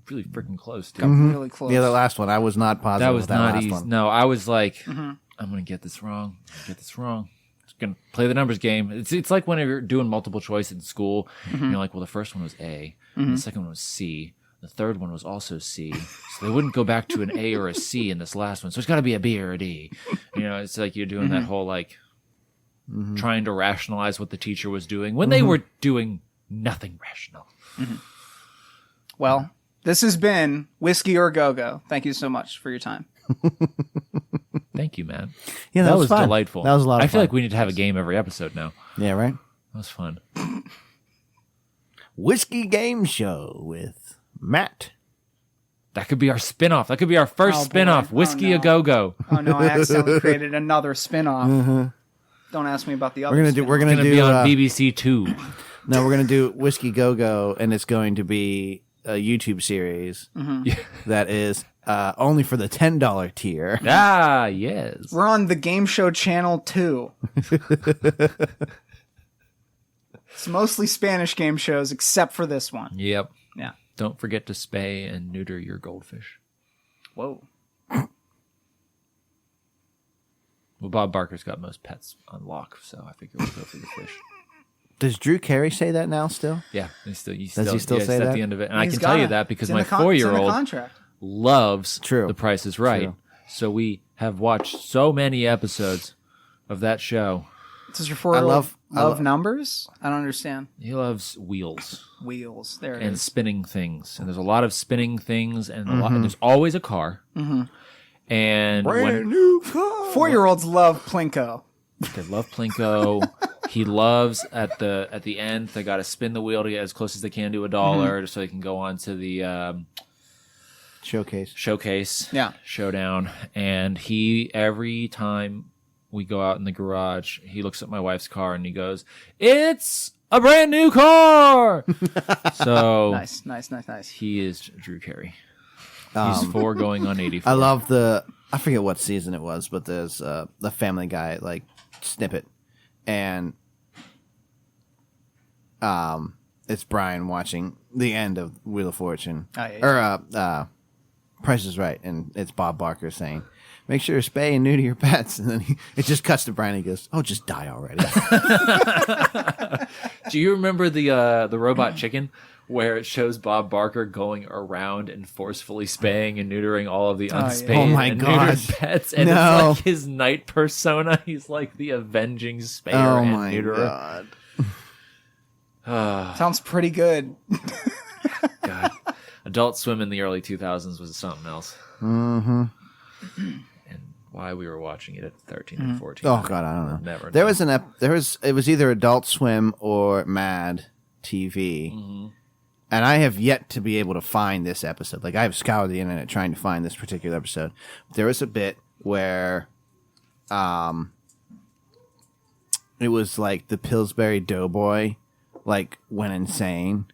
really freaking close, dude. I'm really close. Yeah, the last one. I was not positive. That was not last easy. one. No, I was like, I'm going to get this wrong. Just going to play the numbers game. It's like when you're doing multiple choice in school, and you're like, well, the first one was A, and the second one was C. The third one was also C, so they wouldn't go back to an A or a C in this last one. So it's got to be a B or a D. You know, it's like you're doing that whole like trying to rationalize what the teacher was doing when they were doing nothing rational. Well, this has been Whiskey or Go-Go. Thank you so much for your time. Thank you, man. Yeah, that was fun. delightful. That was a lot of I feel fun. like we need to have a game every episode now. Yeah, right? That was fun. Whiskey Game Show with Matt. That could be our spin-off. That could be our first spin-off. Whiskey a Go-Go. Oh, no, I accidentally created another spin-off. Don't ask me about the other We're gonna It's going to do be on BBC Two. No, we're gonna do Whiskey Go Go, and it's going to be a YouTube series that is only for the $10 tier. Ah, yes. We're on the Game Show Channel 2. It's mostly Spanish game shows, except for this one. Yep. Yeah. Don't forget to spay and neuter your goldfish. Whoa. Well, Bob Barker's got most pets on lock, so I figure we'll go for the fish. Does Drew Carey say that now still? Yeah, Does he yeah, still it's say at that? the end of it, and He's I can tell you gotta. that because It's in my the it's in the 4-year-old contract. loves True. The Price is Right. True. So we have watched so many episodes of that show. Does your 4-year-old I love numbers? I don't understand. He loves wheels Wheels. There it and is. spinning things, and there's a lot of spinning things, and and there's always a car. Mm-hmm. And when new car. 4-year-olds love Plinko. they love Plinko, he loves at the end they got to spin the wheel to get as close as they can to $1, so they can go on to the Showcase. Yeah. showdown. And he, every time we go out in the garage, he looks at my wife's car and he goes, "It's a brand new car." So Nice. he is Drew Carey. He's 4 going on 84. I love I forget what season it was, but there's the Family Guy like snippet, and it's Brian watching the end of Wheel of Fortune, or Price is Right, and it's Bob Barker saying, "Make sure to spay and neuter your pets," and then it just cuts to Brian and he goes, "Oh, just die already." Do you remember the robot chicken where it shows Bob Barker going around and forcefully spaying and neutering all of the unspayed Oh my and God. neutered pets? And No. it's like his knight persona. He's like the avenging spayer Oh and my neuterer. god! Sounds pretty good. God. Adult Swim in the early 2000s was something else. Mm-hmm. And why we were watching it at 13 and 14. Oh god, I don't know. Never There know. was it was either Adult Swim or Mad TV. And I have yet to be able to find this episode. Like, I have scoured the internet trying to find this particular episode. There was a bit where it was like the Pillsbury Doughboy like went insane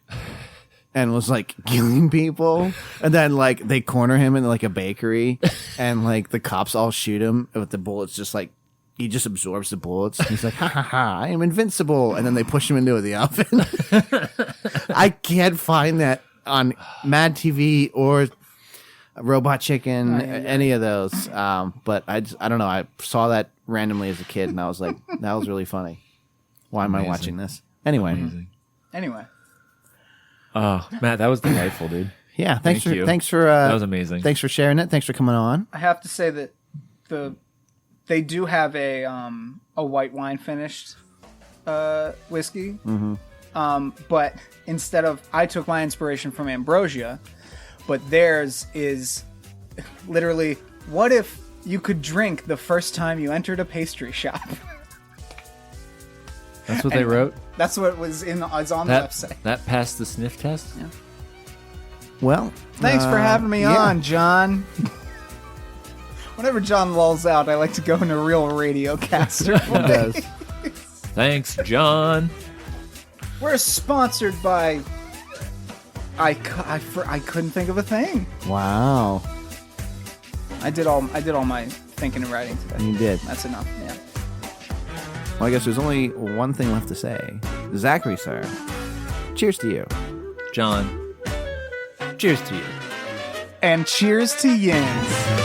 and was like killing people, and then like they corner him in like a bakery and like the cops all shoot him with the bullets, just like he just absorbs the bullets. He's like, "Ha ha ha, I am invincible," and then they push him into the oven. I can't find that on Mad TV or Robot Chicken, any of those. But I don't know. I saw that randomly as a kid, and I was like, that was really funny. Why am I watching this? Anyway. Anyway. Oh, Matt, that was delightful, dude. Yeah, thanks Thank you. for That was amazing. Thanks for sharing it. Thanks for coming on. I have to say that they do have a white wine finished whiskey. Mm-hmm. But instead of, I took my inspiration from Ambrosia, but theirs is literally, what if you could drink the first time you entered a pastry shop? That's what they wrote? That's what was on the website. That passed the sniff test? Yeah. Well, Thanks for having me yeah. on, John. Whenever John lulls out, I like to go into real radio caster. It does. Thanks, John. We're sponsored by... I couldn't think of a thing. Wow, I did all my thinking and writing today. you did. That's enough. Yeah. Well, I guess there's only one thing left to say. Zachary, sir, cheers to you. John, cheers to you. And cheers to Yins.